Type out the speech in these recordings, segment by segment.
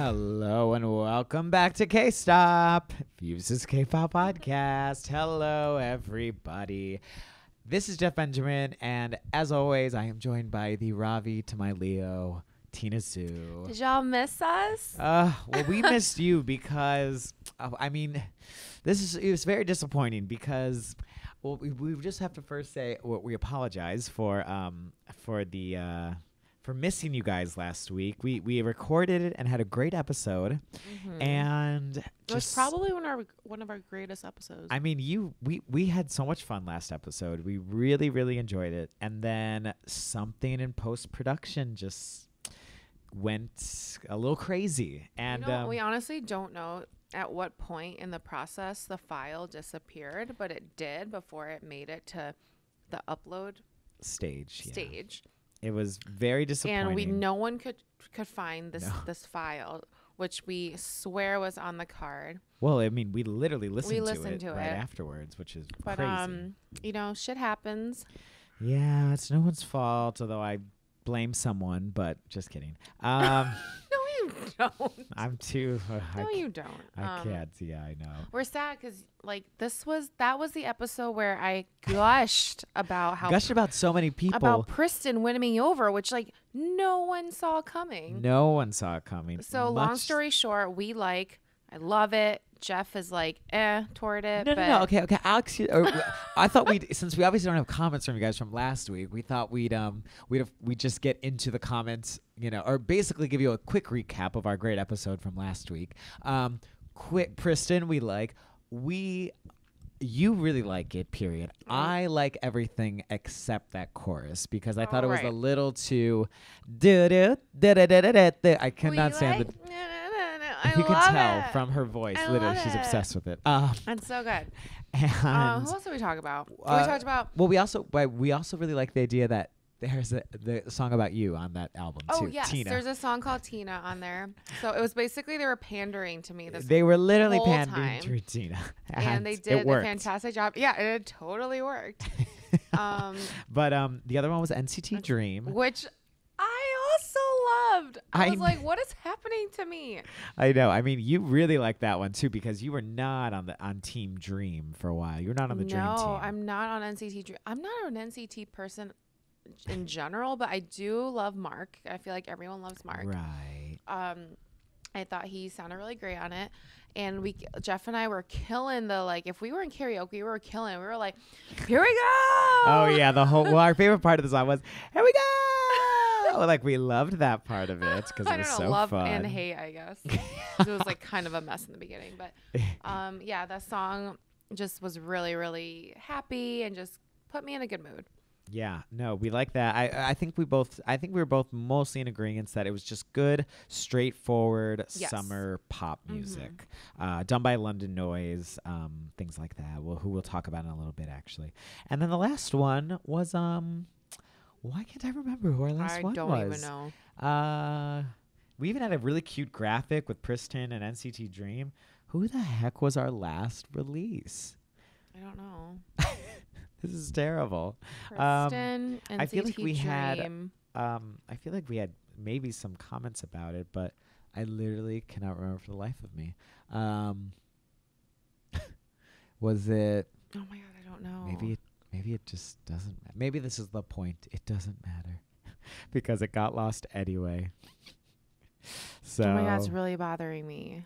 Hello and welcome back to K-Stop, Fuse's K-Pop podcast. Hello, everybody. This is Jeff Benjamin, and as always, I am joined by the Ravi to my Leo, Tina Sue. Did y'all miss us? Well, we missed you because, it was very disappointing because, well, we just have to first say we apologize for missing you guys last week. We recorded it and had a great episode, and it was probably one of our greatest episodes. I mean, we had so much fun last episode. We really enjoyed it, and then something in post production just went a little crazy. And we honestly don't know at what point in the process the file disappeared, but it did before it made it to the upload stage. Yeah. It was very disappointing. And no one could find this file, which we swear was on the card. Well, I mean, we literally listened to it right it afterwards, which is but, crazy. Shit happens. Yeah, it's no one's fault, although I blame someone, but just kidding. No, you don't. I'm too. No, you don't. I can't. Yeah, I know. We're sad because that was the episode where I gushed about so many people about Pristin winning me over, which no one saw coming. No one saw it coming. So long story short, I love it. Jeff is toward it. No. Okay. Alex, I thought since we obviously don't have comments from you guys from last week, we thought we'd just get into the comments, or basically give you a quick recap of our great episode from last week. Quick, Pristin, you really like it, period. I like everything except that chorus because I thought it was a little too I cannot stand the. You can tell from her voice, literally, she's obsessed with it. It's so good. And who else did we talk about? We talked about. Well, we also really like the idea that there's the song about you on that album too. Oh yes, Tina. There's a song called Tina on there. So it was basically they were pandering to me. They were literally whole pandering time. to Tina, and they did a fantastic job. Yeah, it totally worked. But the other one was NCT Dream, which I also loved. I was like, what is happening to me? I know. I mean, you really like that one too because you were not on Team Dream for a while. You're not on the Dream team. No, I'm not on NCT Dream. I'm not an NCT person in general, but I do love Mark. I feel like everyone loves Mark. Right. I thought he sounded really great on it. And Jeff and I were killing if we were in karaoke, we were killing. We were like, here we go. Oh yeah, our favorite part of the song was, here we go. We loved that part of it because it was so love fun. And hate, I guess. It was kind of a mess in the beginning, but yeah, that song just was really, really happy and just put me in a good mood. Yeah, no, we like that. I think we were both mostly in agreement that it was just good, straightforward summer pop music, done by London Noise, things like that. Who we'll talk about in a little bit, actually. And then the last one was why can't I remember who our last one was? I don't even know. We even had a really cute graphic with Pristin and NCT Dream. Who the heck was our last release? I don't know. This is terrible. Pristin, NCT I feel like we Dream. I feel like we had maybe some comments about it, but I literally cannot remember for the life of me. Was it? Oh my god, I don't know. Maybe it just doesn't matter. Maybe this is the point. It doesn't matter because it got lost anyway. So. Oh my god, it's really bothering me.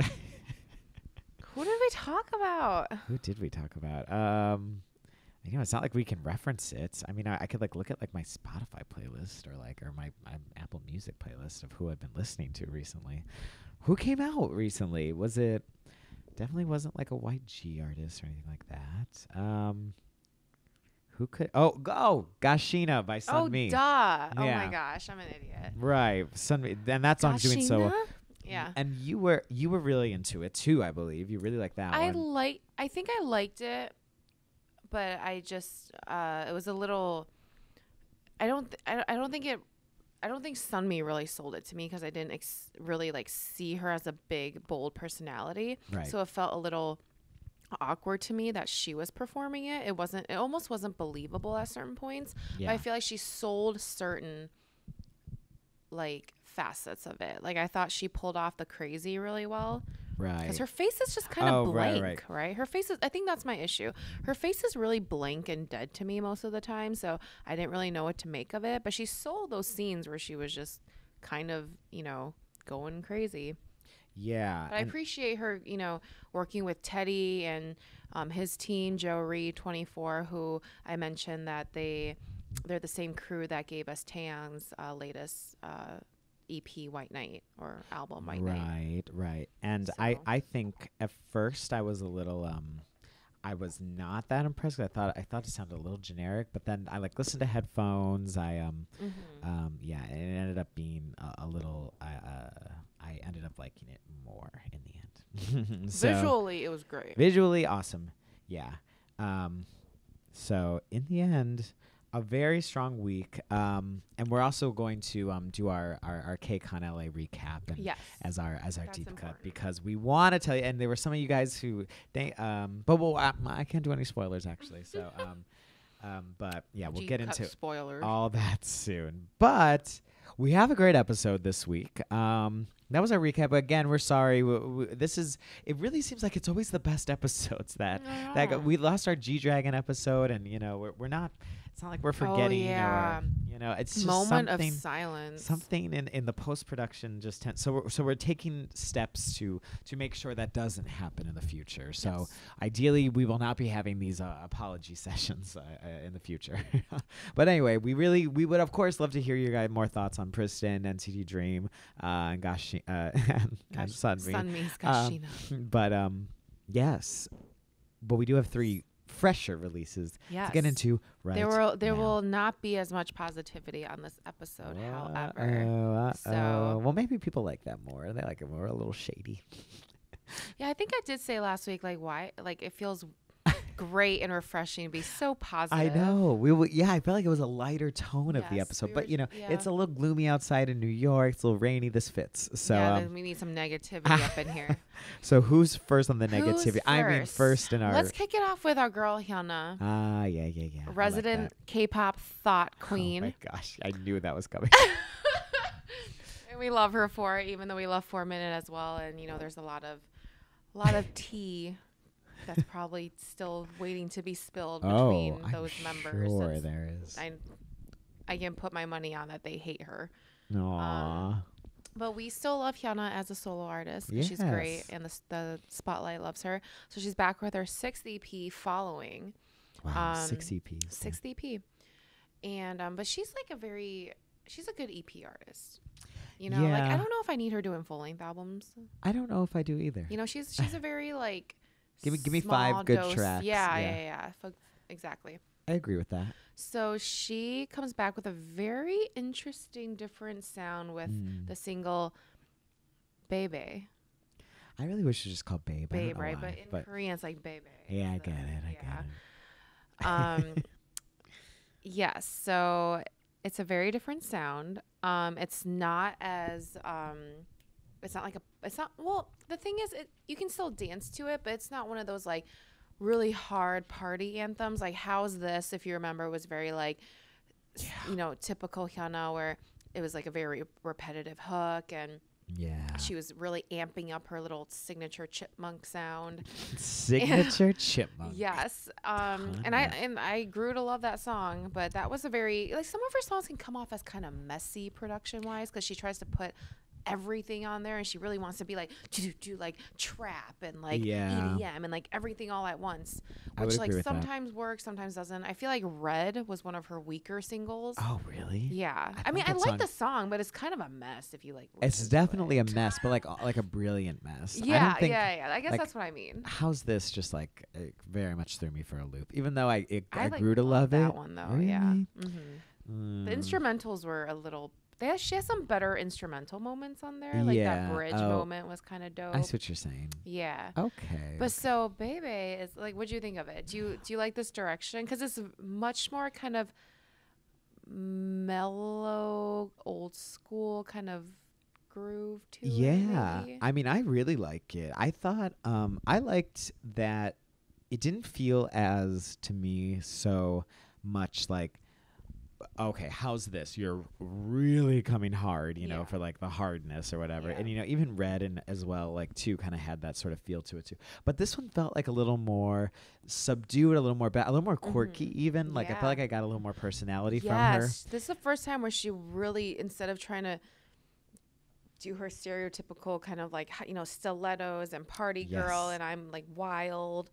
Who did we talk about? Who did we talk about? It's not like we can reference it. I mean, I could look at my Spotify playlist or my Apple Music playlist of who I've been listening to recently. Who came out recently? Definitely wasn't a YG artist or anything like that. Who could? Gashina by Sunmi. Oh, duh. Yeah. Oh my gosh, I'm an idiot. Right, Sunmi, and that song's doing so well. Yeah. And you were really into it too, I believe. You really liked that one. I think I liked it, but I just it was a little. I don't think Sunmi really sold it to me because I didn't really see her as a big, bold personality. Right. So it felt a little awkward to me that she was performing it. It almost wasn't believable at certain points. Yeah. But I feel like she sold certain facets of it. Like I thought she pulled off the crazy really well. Right. Because her face is just kind of blank, right. right? Her face is, I think that's my issue. Her face is really blank and dead to me most of the time. So I didn't really know what to make of it. But she sold those scenes where she was just kind of, you know, going crazy. Yeah. But I appreciate her, you know, working with Teddy and his team, Joe Reed 24, who I mentioned that they're the same crew that gave us Taeyang's latest EP White Night or album White Night. Right. And So- I think at first I was a little I was not that impressed. 'Cause I thought it sounded a little generic, but then I like listened to headphones. Yeah, and it ended up being a little I ended up liking it more in the end. So Visually, it was great. visually awesome. Yeah. So in the end, a very strong week. And we're also going to do our Kcon LA recap and Yes. as our That's deep cut important. because we want to tell you. And there were some of you guys who I can't do any spoilers actually. So but yeah, we'll Deep get cut into spoilers. all that soon. But we have a great episode this week. That was our recap. Again, we're sorry. It really seems like it's always the best episodes we lost our G-Dragon episode, and you know we're not. It's not like we're forgetting. yeah. Or, you know, it's just Moment of something. silence. Something in the post production just so we're taking steps to make sure that doesn't happen in the future. So Yes. ideally, we will not be having these apology sessions in the future. But anyway, we would of course love to hear your guys more thoughts on Pristin, NCT Dream, and Gashi and Sunmi. Sunmi's Kashina. But yes, but we do have 3 fresher releases Yes. to get into right There now. will not be as much positivity on this episode, however. So- Well, maybe people like that more. They like it more a little shady. Yeah, I think I did say last week, like, why? Like, it feels great and refreshing to be so positive. I know. I felt like it was a lighter tone of the Yes, episode. we But, were- you know, yeah. it's a little gloomy outside in New York. It's a little rainy. This fits. So, Yeah, then we need some negativity up in here. so who's first on the Who's negativity? I mean, first? first in our. Let's kick it off with our girl, HyunA. Yeah. I like Resident that. K-pop thought queen. Oh my gosh, I knew that was coming. And we love her for it, even though we love 4 Minute as well. And, you know, there's a lot of tea that's probably still waiting to be spilled between those members. Sure, That's- there is. I can put my money on that they hate her. Aww. But we still love HyunA as a solo artist. 'Cause she's great, Yes. and the spotlight loves her. So she's back with her 6th EP following. Wow, 6 EPs. 6th EP. And but she's like she's a good EP artist. You know, like I Yeah. don't know if I need her doing full length albums. I don't know if I do either. You know, she's a very like Give me small 5 good dose- tracks. Yeah. Exactly. I agree with that. So she comes back with a very interesting, different sound with the single "Baby." I really wish it was just called Babe. I don't Babe, know right? why, But in Korean, it's like "baby." yeah, I So, get it. I yeah. get it. Yes. So it's a very different sound. It's not as well, the thing is you can still dance to it, but it's not one of those like really hard party anthems. Like How's This, if you remember, was very like you know, typical HyunA, where it was like a very repetitive hook, and Yeah. she was really amping up her little signature chipmunk sound. Signature chipmunk. Yes. And I grew to love that song, but that was a very like some of her songs can come off as kind of messy production wise because she tries to put everything on there and she really wants to be like do like trap and like Yeah. EDM and like everything all at once, I would which like agree with that. sometimes works, sometimes doesn't. I feel like Red was one of her weaker singles. Oh, really? Yeah. I I mean, thought I that like song- the song, but it's kind of a mess if you like It's listen to definitely it. a mess, but like a brilliant mess. I Yeah, don't think, yeah. I guess like, that's what I mean. How's This just like it very much threw me for a loop, even though I like, grew to love that it. one though. Really? Yeah. The instrumentals were a little. She has some better instrumental moments on there. Like Yeah. that bridge Oh. moment was kind of dope. I see what you're saying. Yeah. Okay. But so Baby is like, what do you think of it? Do you like this direction? Because it's much more kind of mellow, old school kind of groove to it. Yeah, maybe? I mean, I really like it. I thought I liked that it didn't feel as to me so much like okay, how's this? You're really coming hard, you know, Yeah. for like the hardness or whatever. Yeah. And, you know, even Red and as well, like too, kind of had that sort of feel to it too. But this one felt like a little more subdued, a little more, a little more quirky even. Like I Yeah. felt like I got a little more personality from her. Yes, this is the first time where she really, instead of trying to do her stereotypical kind of like, you know, stilettos and party girl, Yes. and I'm like wild.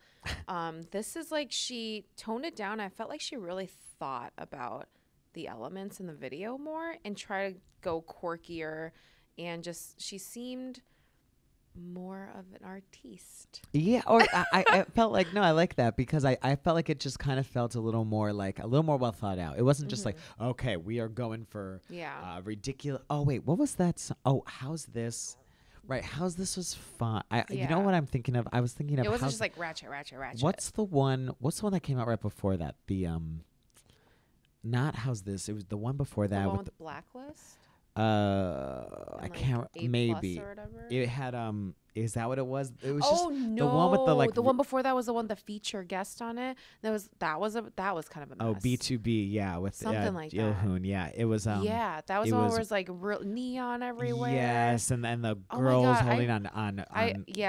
This is like she toned it down. I felt like she really thought about the elements in the video more and try to go quirkier, and just she seemed more of an artiste. Yeah, or I felt like, no, I like that because I felt like it just kind of felt a little more well thought out. It wasn't just like, okay, we are going for Yeah. ridiculous. Oh wait, what was that? Oh, how's this? Right, how's this was fun. You know Yeah. what I'm thinking of? I was thinking of It wasn't how's- just like ratchet, ratchet, ratchet. what's the one that came out right before that? The not how's this? It was the one before the that one with with Blacklist? I And, like, can't A+ maybe. or whatever? It had is that what it was? It was Oh just no! the one with the like the one before that was the one the feature guest on it. That was kind of a mess. B2B, yeah, with Something like that. Ilhoon, yeah. It was yeah, that was it the one was- where it's like real neon everywhere. Yes, and then the Oh my girls God, holding on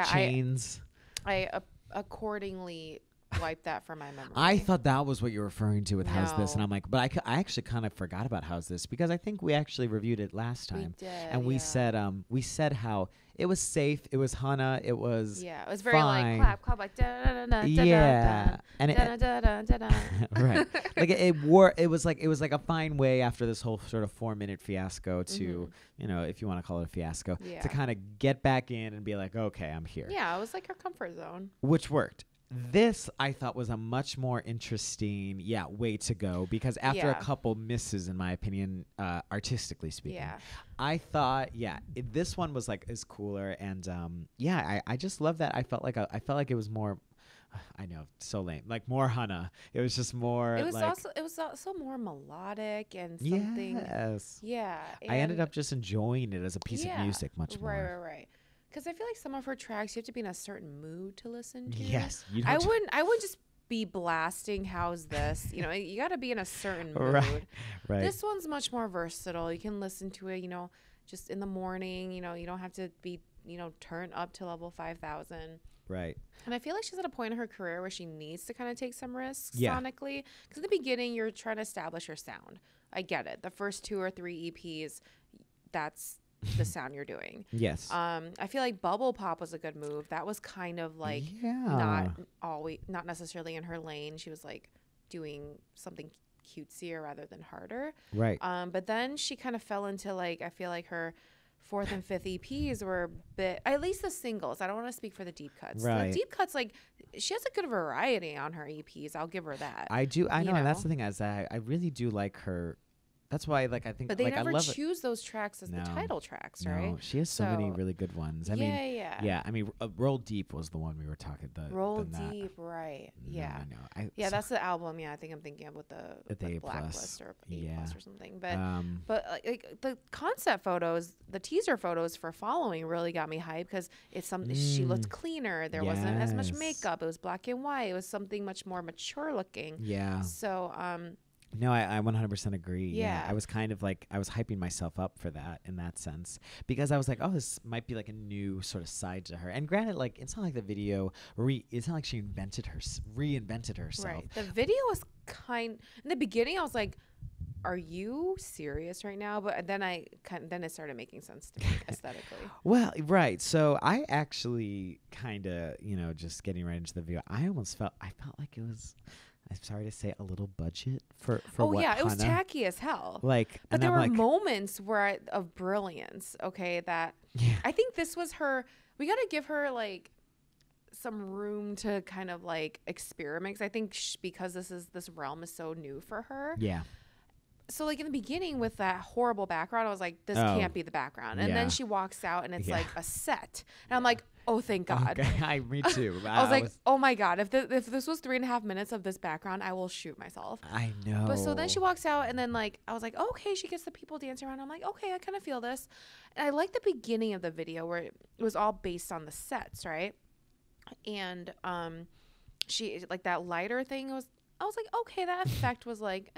chains. I accordingly wiped that from my memory. I thought that was what you're referring to with How's This, and No. I'm like, but I actually kind of forgot about How's This because I think we actually reviewed it last we time, did, and we yeah. said how it was safe, it was HyunA, it was Yeah, it was very fine. like clap like da da da da da Yeah, and da da da da da. right, like it was like a fine way after this whole sort of 4-minute fiasco to you know, if you want to call it a fiasco, Yeah. to kind of get back in and be like, okay, I'm here. Yeah, it was like her comfort zone. Which worked. This I thought was a much more interesting, way to go because after a Yeah. couple misses, in my opinion, artistically speaking, Yeah. I thought, this one was like is cooler, and I just love that. I felt like it was more. I know, so lame. Like more HyunA. It was just more. It was like, also more melodic and something. Yes. Yeah. I ended and- up just enjoying it as a piece of music much more. Right. Because I feel like some of her tracks, you have to be in a certain mood to listen to. Yes. You I don't wouldn't just be blasting "How's This." You know, you got to be in a certain mood. Right. This one's much more versatile. You can listen to it, you know, just in the morning. You know, you don't have to be, you know, turned up to level 5,000. Right. And I feel like she's at a point in her career where she needs to kind of take some risks Yeah. sonically. Because in the beginning, you're trying to establish your sound. I get it. The first 2 or 3 EPs, that's the sound you're doing. Yes. I feel like Bubble Pop was a good move. That was kind of like not necessarily in her lane. She was like doing something cutesier rather than harder. Right. But then she kind of fell into like, I feel like her 4th and 5th EPs were a bit, at least the singles. I don't want to speak for the deep cuts. Right. The deep cuts, like, she has a good variety on her EPs. I'll give her that. I do. I you know, and that's know? the thing is that I really do like her. That's why, like, I think, But they like, never I love it. choose those tracks as the No. title tracks, No, right? she has so many So- really good ones. I yeah, mean, yeah. I mean, Roll Deep was the one we were talking. Roll Deep, right? Yeah. No. Yeah, that's the album. Yeah, I think I'm thinking of with the A+. Blacklist or A+ Yeah. or something. But like the concept photos, the teaser photos for Following really got me hyped because it's something she looked cleaner. There wasn't as much Yes. makeup. It was black and white. It was something much more mature looking. Yeah. So No, I 100% agree. Yeah. I was kind of like, I was hyping myself up for that in that sense because I was like, oh, this might be like a new sort of side to her. And granted, like, it's not like the video, it's not like she reinvented herself. right, the video was in the beginning. I was like, are you serious right now? But then then it started making sense to me aesthetically. Well, right. So I actually kind of, just getting right into the video, I felt like it was, I'm sorry to say, a little budget for Oh what yeah, it was HyunA- tacky as hell. Like, But and there I'm were like, moments of brilliance. Okay, that yeah. I think this was her. We got to give her like some room to kind of like experiment. 'Cause I think because this realm is so new for her. Yeah. So like in the beginning with that horrible background, I was like, this Oh, can't be the background. And yeah. then she walks out and it's Yeah. like a set, and I'm like, oh thank God. Okay, me too. I was like, oh my God, if this was 3.5 minutes of this background, I will shoot myself. I know. But so then she walks out, and then like I was like, okay, she gets the people dancing around. I'm like, okay, I kind of feel this, and I like the beginning of the video where it was all based on the sets, right? And she like that lighter thing was. I was like, okay, that effect was like,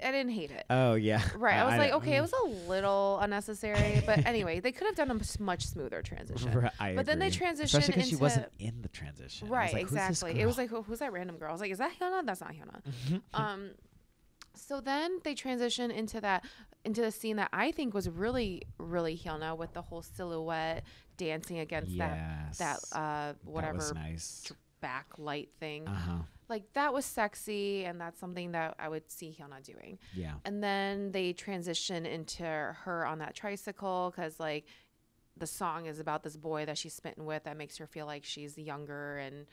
I didn't hate it. Oh yeah. Right. I was like, okay, it was a little unnecessary, but anyway, they could have done a much smoother transition. I but then they agree. transitioned Especially because into she wasn't in the transition. right. Like, Exactly. It was like, who's that random girl? I was like, is that HyunA? That's not HyunA. So then they transition into the scene that I think was really, really HyunA with the whole silhouette dancing against that whatever that was nice. backlight thing. Uh-huh. Like that was sexy, and that's something that I would see HyunA doing. Yeah. And then they transition into her on that tricycle because like the song is about this boy that she's smitten with that makes her feel like she's younger and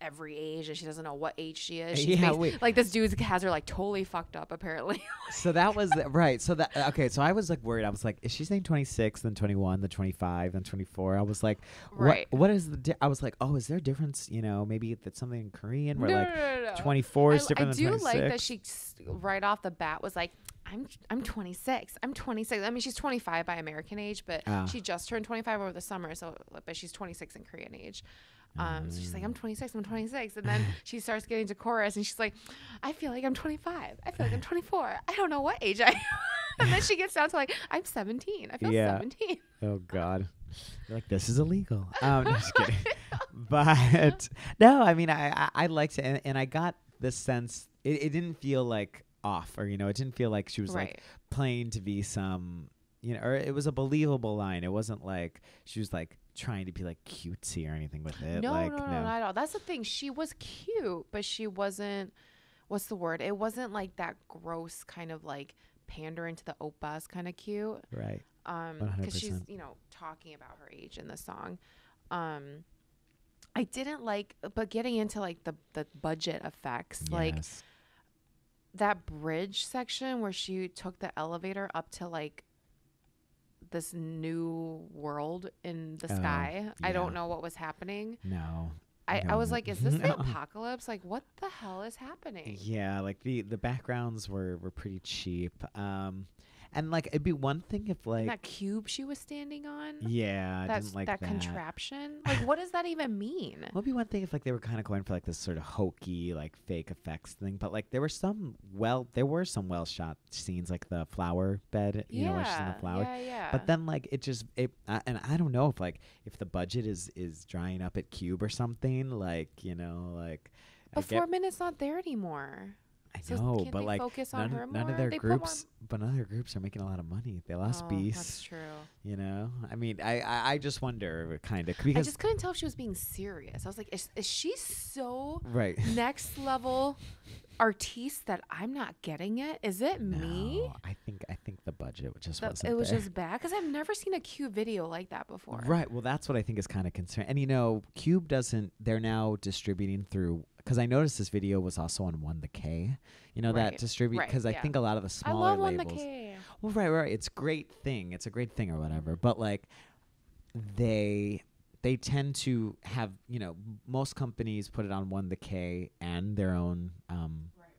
every age, and she doesn't know what age she is. Like this dude has her like totally fucked up apparently. So that was right. So that okay. So I was like worried. I was like, is she saying 26, then 21, then 25, then 24? I was like, what is the? I was like, oh, is there a difference? You know, maybe that's something in Korean where No. 24 is different than 26. I do like that she right off the bat was like, I'm 26. I'm 26. I mean, she's 25 by American age, but she just turned 25 over the summer. So, but she's 26 in Korean age. So she's like, I'm 26. I'm 26. And then she starts getting to chorus, and she's like, I feel like I'm 25. I feel like I'm 24. I don't know what age I am. And then she gets down to like, I'm 17. I feel 17. Oh God. You're like, this is illegal. No, just kidding. But no, I mean, I liked it, and I got the sense it didn't feel like off, or it didn't feel like she was like playing to be some, or it was a believable line. It wasn't like she was like trying to be like cutesy or anything with it. No, not at all. That's the thing. She was cute, but she wasn't. What's the word? It wasn't like that gross kind of like pandering to the oppas kind of cute. Right. Because she's talking about her age in the song. I didn't like, but getting into like the budget effects, like that bridge section where she took the elevator up to like this new world in the sky. Yeah. I don't know what was happening. No. I was like, is this the apocalypse? Like, what the hell is happening? Yeah, like the backgrounds were pretty cheap. And like it'd be one thing if like that cube she was standing on. Yeah, I didn't like that contraption. Like, what does that even mean? Well, it'd be one thing if like they were kind of going for like this sort of hokey like fake effects thing, but like there were some well shot scenes, like the flower bed, where she's in the flower. Yeah. But then like and I don't know if the budget is drying up at Cube or something, like like. But 4 minutes not there anymore. I know, but like none of their groups are making a lot of money. They lost Beast. That's true. I mean, I just wonder kind of because I just couldn't tell if she was being serious. I was like, is she so next level artiste that I'm not getting it? Is it me? I think the budget just wasn't it was there. just bad because I've never seen a Cube video like that before. Right. Well, that's what I think is kind of concerning. And Cube doesn't. They're now distributing through. Because I noticed this video was also on 1TheK, that distribute. Because I think a lot of the smaller labels. I love 1TheK. Well, right. It's a great thing. It's a great thing or whatever. But like, they tend to have most companies put it on 1TheK and their own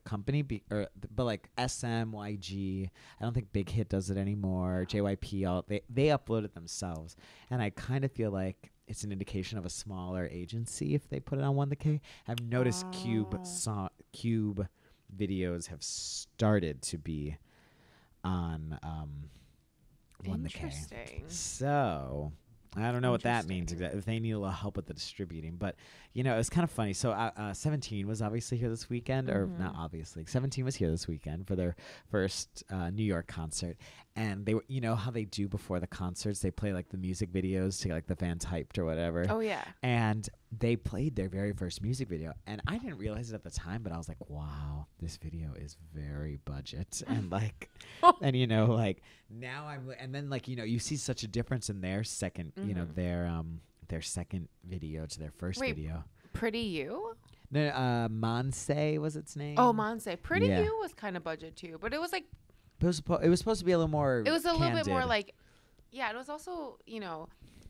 company, but like SM, YG. I don't think Big Hit does it anymore. JYP, they upload it themselves, and I kind of feel like it's an indication of a smaller agency if they put it on 1TheK. I've noticed Cube videos have started to be on 1TheK. Interesting. So I don't know what that means exactly. If they need a little help with the distributing, but it's kind of funny. So 17 was obviously here this weekend, or not obviously. 17 was here this weekend for their first New York concert, and they were, how they do before the concerts, they play like the music videos to like the fans hyped or whatever. Oh yeah. And they played their very first music video, and I didn't realize it at the time, but I was like, wow, this video is very budget, and like, and like now and then like you see such a difference in their second, their second video to their first video. Pretty You? No, Monse was its name. Oh, Monse. Pretty You was kind of budget too, but it was like. It was supposed to be a little more. It was a little bit more like, yeah. It was also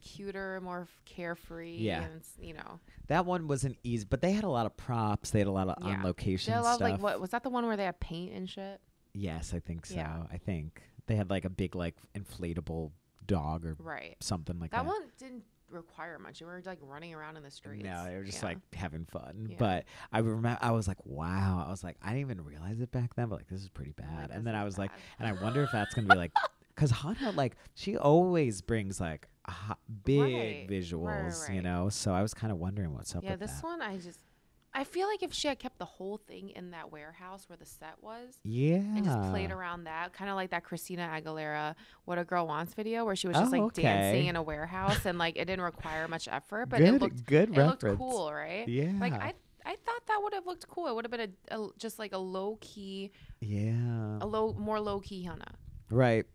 cuter, more carefree. Yeah. And, that one wasn't easy, but they had a lot of props. They had a lot of on location stuff. Of, like, what was that the one where they had paint and shit? Yes, I think so. Yeah. I think they had like a big like inflatable dog or something like that. That one didn't require much. They were like running around in the streets. No, they were just Yeah. like having fun. Yeah. But I remember, I was like, wow. I was like, I didn't even realize it back then, but like, this is pretty bad. Like, And this then I is was like, bad. and I wonder if that's going to be like, because HyunA, like, she always brings like big Right. visuals, you Right. know? So I was kind of wondering what's up Yeah, with this that. one I feel like if she had kept the whole thing in that warehouse where the set was Yeah. and just played around that, kind of like that Christina Aguilera "What a Girl Wants" video where she was just like okay. dancing in a warehouse and like it didn't require much effort, but good, it looked good it reference. looked cool, right? Yeah. Like I thought that would have looked cool. It would have been just like a low key, Yeah. more low key HyunA. Right.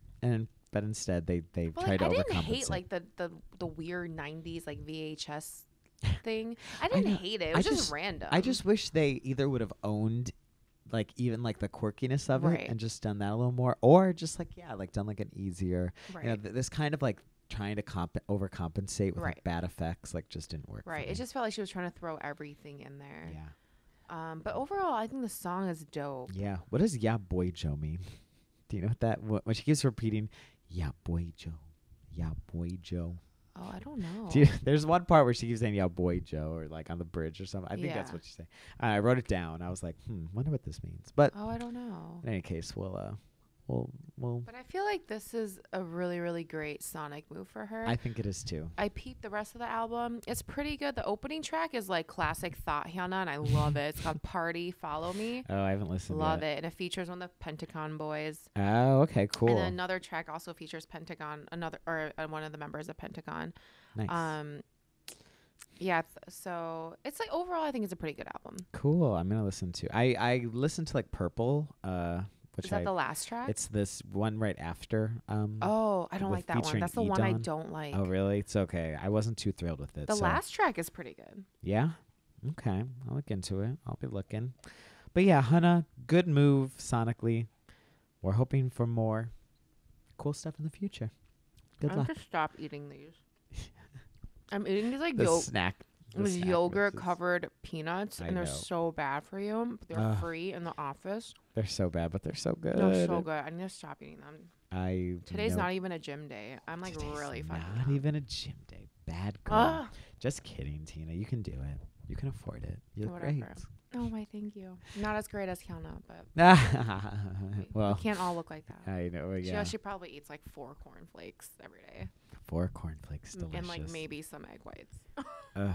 But instead they But tried like, to I didn't overcompensate. hate like the weird 90s like VHS thing. I didn't know. hate it. It I was just just- random. I just wish they either would have owned like even like the quirkiness of it Right. and just done that a little more, or just like like done like an easier, right. you know, this kind of like trying to overcompensate with like Right. bad effects like just didn't work. Right. For It me. just felt like she was trying to throw everything in there. Yeah. But overall, I think the song is dope. Yeah. What does "Yeah Boy Joe" mean? Do you know what that when she keeps repeating "Yeah Boy Joe, Yeah Boy Joe"? Oh, I don't know. There's one part where she keeps saying "Yeah Boy Joe" or like on the bridge or something. I think that's Yeah. what she's saying. I wrote it down. I was like, wonder what this means. But Oh, I don't know. in any case, we'll But I feel like this is a really, really great sonic move for her. I think it is too. I peeped the rest of the album. It's pretty good. The opening track is like classic Thought HyunA, and I love it. It's called "Party Follow Me." Oh, I haven't listened. Love yet. it, and it features one of the Kcon boys. Oh, okay, cool. And then another track also features Kcon, one of the members of Kcon. Nice. Yeah. So it's like overall, I think it's a pretty good album. Cool. I'm gonna listen to. I listened to like Purple. Which Is that the last track? It's this one right after. Oh, I don't with like that one. featuring That's the one I Edon. don't like. Oh, really? It's okay. I wasn't too thrilled with it. The so. last track is pretty good. Yeah. Okay. I'll look into it. I'll be looking. But yeah, HyunA, good move sonically. We're hoping for more cool stuff in the future. Good I'm luck. gonna stop eating these. I'm eating these like The snack. the with snack yogurt mixes. covered peanuts, I and they're know. so bad for you. But they're Ugh. free in the office. They're so bad, but they're so good. They're so good. I need to stop eating them. Today's know- not even a gym day. I'm like Today's really fucking not up. even a gym day. Bad girl. Ah, Just kidding, Tina. You can do it. You can afford it. You look Whatever. great. oh my, thank you. Not as great as HyunA, but Well, we can't all look like that. I know. Yeah. She probably eats like 4 cornflakes every day, 4 cornflakes, delicious. and like maybe some egg whites. Ugh.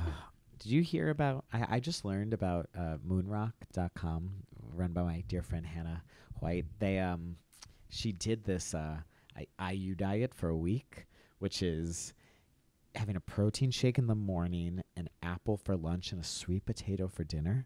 Did you hear about? I just learned about moonrock.com, run by my dear friend Hannah White. She did this IU diet for a week, which is having a protein shake in the morning, an apple for lunch, and a sweet potato for dinner.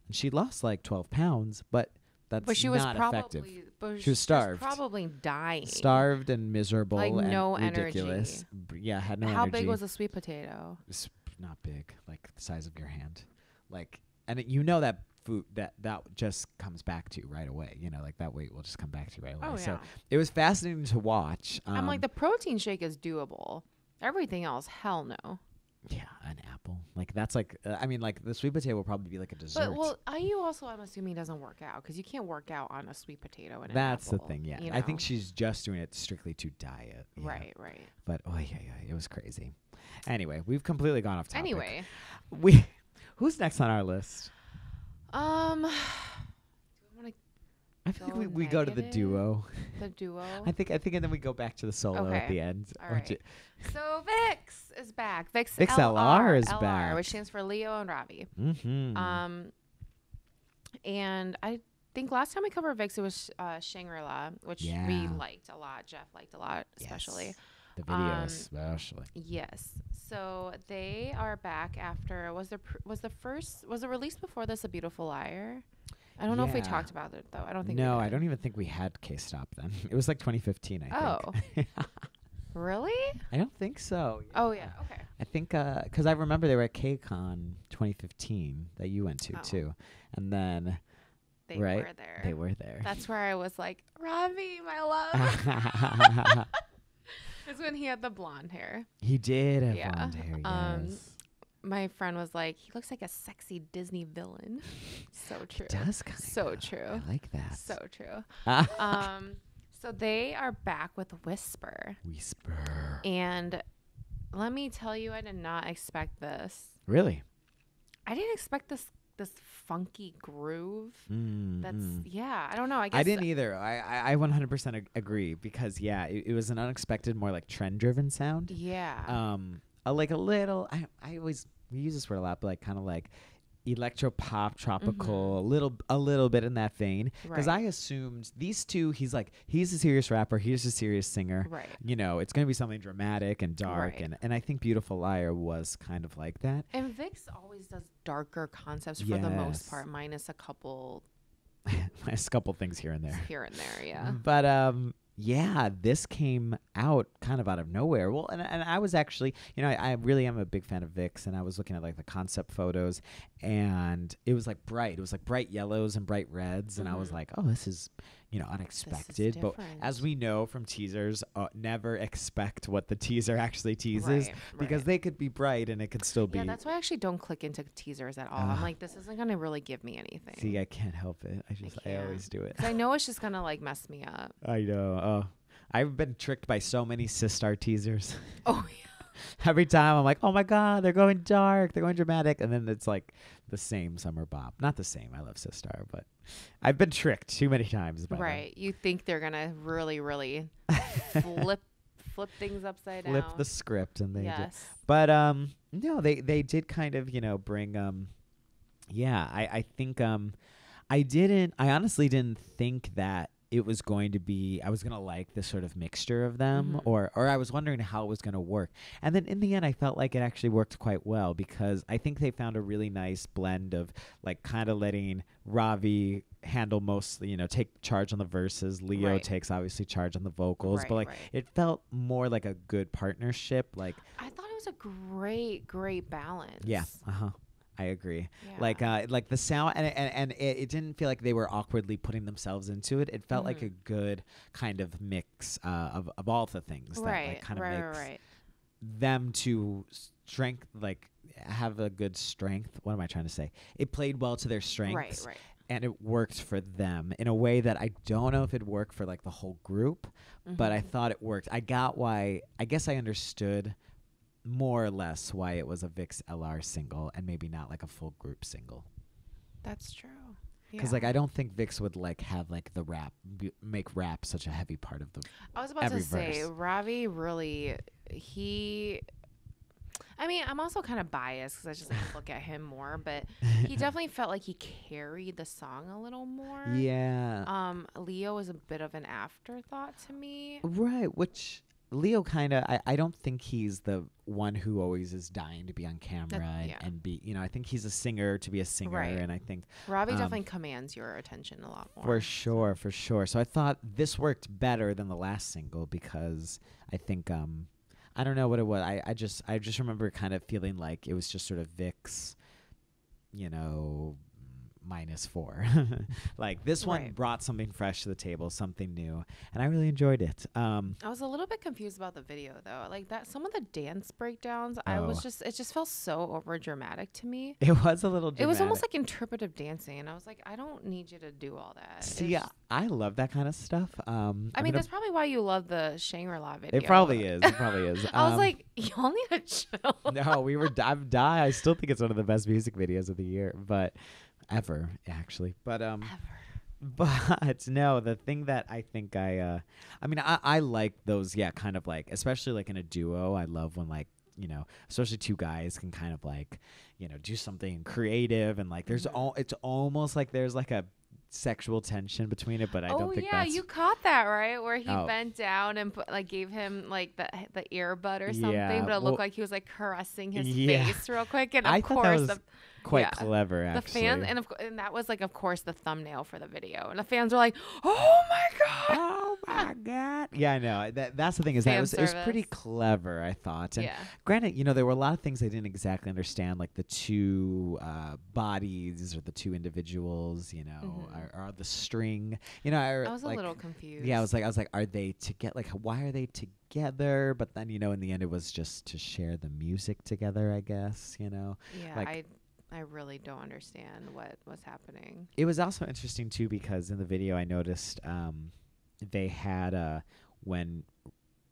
And she lost like 12 pounds, but that's But she was not probably effective. but She was starved. probably dying. Starved and miserable Like, and no ridiculous. Yeah, had no How energy. big was the sweet potato? It's not big, like the size of your hand. Like, and you know that food that just comes back to you right away. You know, like that weight will just come back to you right away. Oh So yeah. it was fascinating to watch. I'm like, the protein shake is doable. Everything else, hell no. yeah, an apple. Like that's like I mean, like the sweet potato will probably be like a dessert. But well, IU also, I'm assuming, doesn't work out because you can't work out on a sweet potato and an That's the apple, thing. Yeah, you I think know? she's just doing it strictly to diet. Yeah. Right. But yeah, it was crazy. Anyway, we've completely gone off topic. Anyway, who's next on our list? I Go think we go to the negative? duo. the duo. I think, and then we go back to the solo at Okay. the end. All Or right. ju- So Vixx is back. Vixx Vixx LR is back. which stands for Leo and Ravi. Mhm. And I think last time we covered Vixx, it was Shangri-La, which we Yeah. liked a lot. Jeff liked a lot, especially. Yes. The video especially. Yes. So they are back after was the release before this A Beautiful Liar? I don't know if we Yeah. talked about it though. I don't think. No, we I did. don't even think we had K-Stop then. It was like 2015, I Oh. think. Really? I don't think so. Oh yeah. Okay. I think because I remember they were at Kcon 2015 that you went to Oh. too, and then They Right. were there. they were there. That's where I was like, Ravi, my love. It's when he had the blonde hair. He did have Yeah. blonde hair. Um, Yes. My friend was like, he looks like a sexy Disney villain. So true. It does kind of. So true. I like that. So true. So they are back with Whisper. Whisper. And let me tell you, I did not expect this. Really? I didn't expect this funky groove. That's Mm. yeah. I don't know. I guess I didn't either. I 100% agree because yeah, it was an unexpected, more like trend driven sound. yeah. Like a little. I always we use this word a lot, but like kind of like electro pop, tropical, a little bit in that vein. Because Right. I assumed these two, he's a serious rapper, he's a serious singer. Right. You know, it's gonna be something dramatic and dark, Right. and I think Beautiful Liar was kind of like that. And Vixx always does darker concepts for the most Yes. part, minus a couple Nice couple things here and there. here and there. Yeah. But yeah, this came out kind of out of nowhere. Well, and I was actually, you know, I really am a big fan of Vixx, and I was looking at like the concept photos, and it was like bright. It was like bright yellows and bright reds, and I was like, oh, this is, you know, unexpected. But as we know from teasers, never expect what the teaser actually teases, because they could be bright and it could still be. Yeah, that's why I actually don't click into teasers at all. I'm like, this isn't gonna really give me anything. See, I can't help it. I always do it. 'Cause I know it's just gonna like mess me up. I know. Oh, I've been tricked by so many Sistar teasers. Oh yeah. Every time I'm like, oh my God, they're going dark, they're going dramatic. And then it's like the same Summer Bop. Not the same. I love Sistar, but I've been tricked too many times by them. Right. You think they're going to really, really flip things upside down. Flip the script. And they yes. did. But no, they did kind of, you know, bring, yeah, I think, I honestly didn't think that it was going to be, I was going to like this sort of mixture of them, or I was wondering how it was going to work. And then in the end, I felt like it actually worked quite well, because I think they found a really nice blend of like kind of letting Ravi handle mostly, you know, take charge on the verses. Leo takes obviously charge on the vocals, but like it felt more like a good partnership. Like I thought it was a great balance. Yeah. I agree. Yeah. Like the sound, and it didn't feel like they were awkwardly putting themselves into it. It felt like a good kind of mix of all the things that like kind of makes them to strength, like have a good strength. What am I trying to say? It played well to their strengths. Right. And it worked for them in a way that I don't know if it worked for like the whole group, but I thought it worked. I got why. I guess I understood more or less why it was a Vixx LR single and maybe not like a full group single. That's true. Because like I don't think Vixx would like have like the rap make rap such a heavy part of the. I was about to say Ravi really I mean, I'm also kind of biased because I just like look at him more, but he definitely felt like he carried the song a little more. Yeah. Leo was a bit of an afterthought to me. Right, which Leo kind of, I don't think he's the one who always is dying to be on camera and be, you know, I think he's a singer to be a singer. And I think Ravi definitely commands your attention a lot more. For sure. So I thought this worked better than the last single because I think, I don't know what it was. I just remember kind of feeling like it was just sort of Vixx, you know, -4. Like this one brought something fresh to the table, something new, and I really enjoyed it. I was a little bit confused about the video though. Like that, some of the dance breakdowns, it just felt so over dramatic to me. It was a little dramatic. It was almost like interpretive dancing, and I was like, I don't need you to do all that. See, I love that kind of stuff. I mean, that's probably why you love the Shangri-La video. It probably is. I was like, y'all need to chill. No, I still think it's one of the best music videos of the year, but ever actually. But But no, the thing that I think I mean, I like those, kind of like, especially like in a duo. I love when like, you know, especially two guys can kind of like, you know, do something creative and like there's it's almost like there's like a sexual tension between it, but I don't think that's... you caught that, right? Where he bent down and gave him like the earbud or something, but it looked like he was like caressing his face real quick. And of course, quite clever, actually. The fans, and that was like, of course, the thumbnail for the video. And the fans were like, "Oh my god, oh my god!" Yeah, I know. That's the thing is that it was pretty clever, I thought. And granted, you know, there were a lot of things I didn't exactly understand, like the two bodies or the two individuals. You know, or the string. You know, I was like, a little confused. Yeah, I was like, are they together? Like, why are they together? But then, you know, in the end, it was just to share the music together, I guess. You know. Yeah, like, I really don't understand what was happening. It was also interesting too because in the video I noticed they had when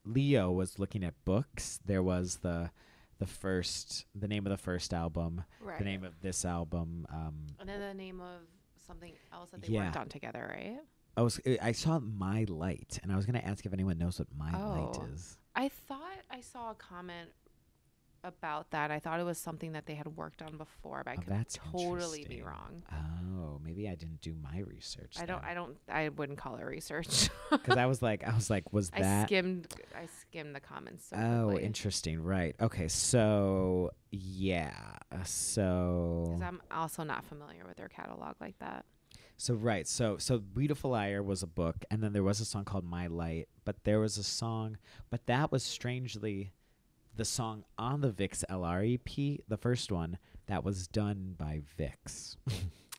Leo was looking at books, there was the name of the first album, Right. the name of this album. And then the name of something else that they Yeah. worked on together, right? I saw My Light, and I was going to ask if anyone knows what My Light Oh. is. I thought I saw a comment about that. I thought it was something that they had worked on before, but I could That's totally be interesting. wrong. Oh, maybe I didn't do my research. I wouldn't call it research. Because I was like, was I that? skimmed the comments. So Oh, quickly. interesting. Right. Okay. So yeah. So 'Cause I'm also not familiar with their catalog like that. So right, so Beautiful Liar was a book, and then there was a song called My Light, but there was a song, but that was strangely the song on the Vixx LR EP, the first one, that was done by Vixx.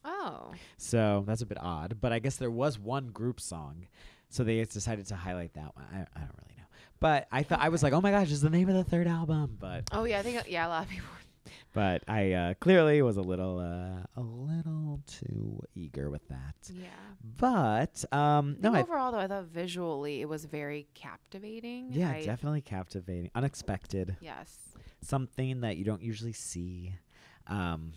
Oh. So that's a bit odd, but I guess there was one group song, so they decided to highlight that one. I don't really know, but I was like, oh my gosh, it's the name of the third album, but Oh yeah, I think a lot of people. but I clearly was a little too eager with that. Yeah. But no, Overall, though, I thought visually it was very captivating. yeah, definitely captivating, unexpected, Yes. something that you don't usually see. I'm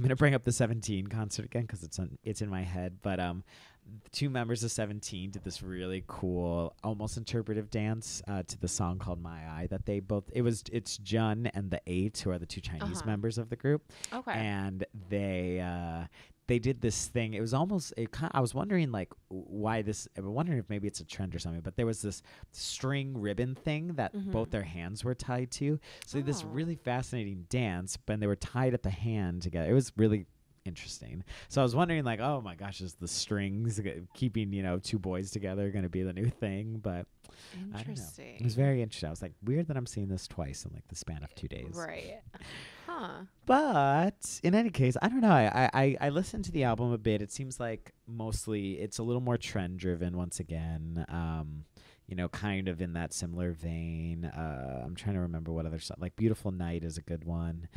gonna bring up the 17 concert again because it's in my head. But two members of 17 did this really cool, almost interpretive dance to the song called My Eye that they both. It's Jun and the Eight, who are the two Chinese members of the group. Okay. And they did this thing. It was almost I was wondering like why this. I'm wondering if maybe it's a trend or something. But there was this string ribbon thing that both their hands were tied to. So this really fascinating dance, but they were tied at the hand together. It was really interesting. So I was wondering like, oh my gosh, is the strings keeping two boys together going to be the new thing? But I don't know. It was very interesting. I was like, weird that I'm seeing this twice in like the span of 2 days. Right. Huh. But in any case, I don't know. I listened to the album a bit. It seems like mostly it's a little more trend driven once again. Kind of in that similar vein. I'm trying to remember what other stuff. Like Beautiful Night is a good one.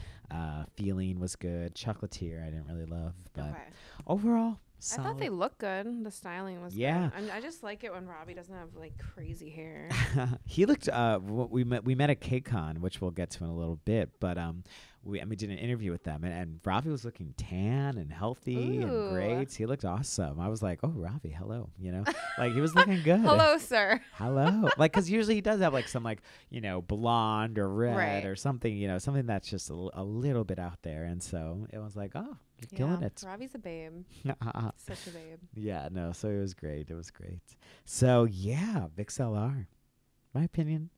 Feeling was good. Chocolatier I didn't really love, but overall, solid. I thought they looked good. The styling was Yeah. good. I just like it when Robbie doesn't have like crazy hair. He looked. We met at Kcon, which we'll get to in a little bit, but we did an interview with them, and Ravi was looking tan and healthy and great. He looked awesome. I was like, oh, Ravi, hello. Like he was looking good. Hello, sir. Hello. Like, because usually he does have like some blonde or red or something, something that's just a little bit out there. And so it was like, oh, you're killing it. Robbie's a babe. Such a babe. Yeah, no. So it was great. It was great. So yeah, Vixx LR, my opinion,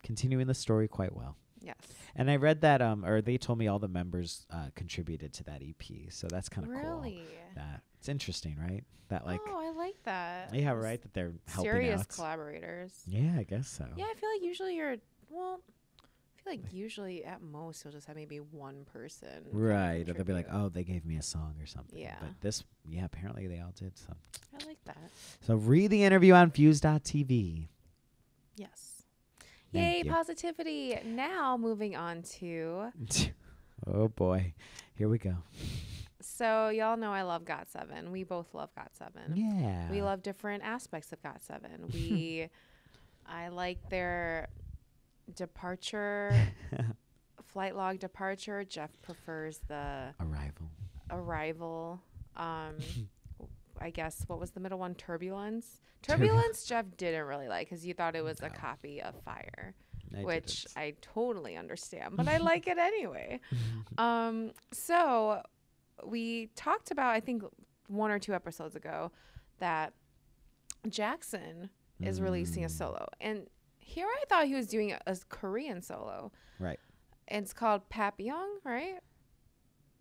continuing the story quite well. Yes. And I read that, or they told me all the members contributed to that EP, so that's kind of cool. Really? That it's interesting, right? That like, oh, I like that. yeah, right. That they're helping Serious out. collaborators. Yeah, I guess so. Yeah, I feel like usually at most you'll just have maybe one person. Right, or they'll be like, oh, they gave me a song or something. Yeah. But this, apparently they all did. So I like that. So read the interview on Fuse.tv. Yes. Thank Yay, you. positivity. Now moving on to. Oh boy, here we go. So y'all know I love GOT7. We both love GOT7. Yeah. We love different aspects of GOT7. I like their departure, flight log departure. Jeff prefers the arrival. I guess what was the middle one? Turbulence. Turbulence Jeff didn't really like because you thought it was a copy of Fire, which I totally understand, but I like it anyway. So we talked about, I think 1 or 2 episodes ago, that Jackson is releasing a solo, and here I thought he was doing a Korean solo. Right. And it's called Papillon, right?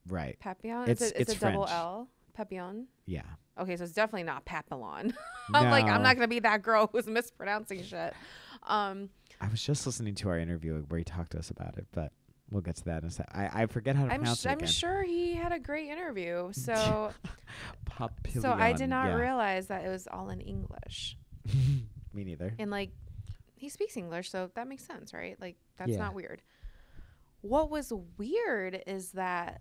Right. Papillon. It's a double French. L. Papillon. Yeah. Okay, so it's definitely not Papillon. No. I'm not gonna be that girl who's mispronouncing shit. I was just listening to our interview where he talked to us about it, but we'll get to that in a second. I forget how to pronounce it again. I'm sure he had a great interview. So Papillon. So I did not realize that it was all in English. Me neither. And like, he speaks English, so that makes sense, right? Like, that's Yeah. not weird. What was weird is that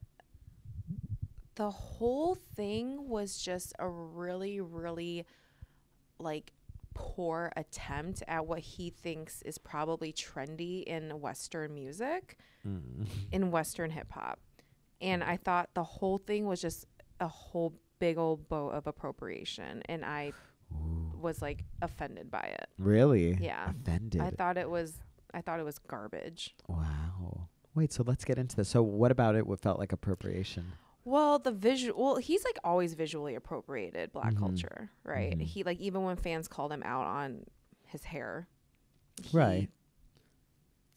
the whole thing was just a really, really like poor attempt at what he thinks is probably trendy in Western music, in Western hip hop. And I thought the whole thing was just a whole big old boat of appropriation. And I was like offended by it. Really? Yeah. Offended. I thought it was garbage. Wow. Wait, so let's get into this. So what about it what felt like appropriation? Well, he's like always visually appropriated Black culture, right? He like, even when fans called him out on his hair, he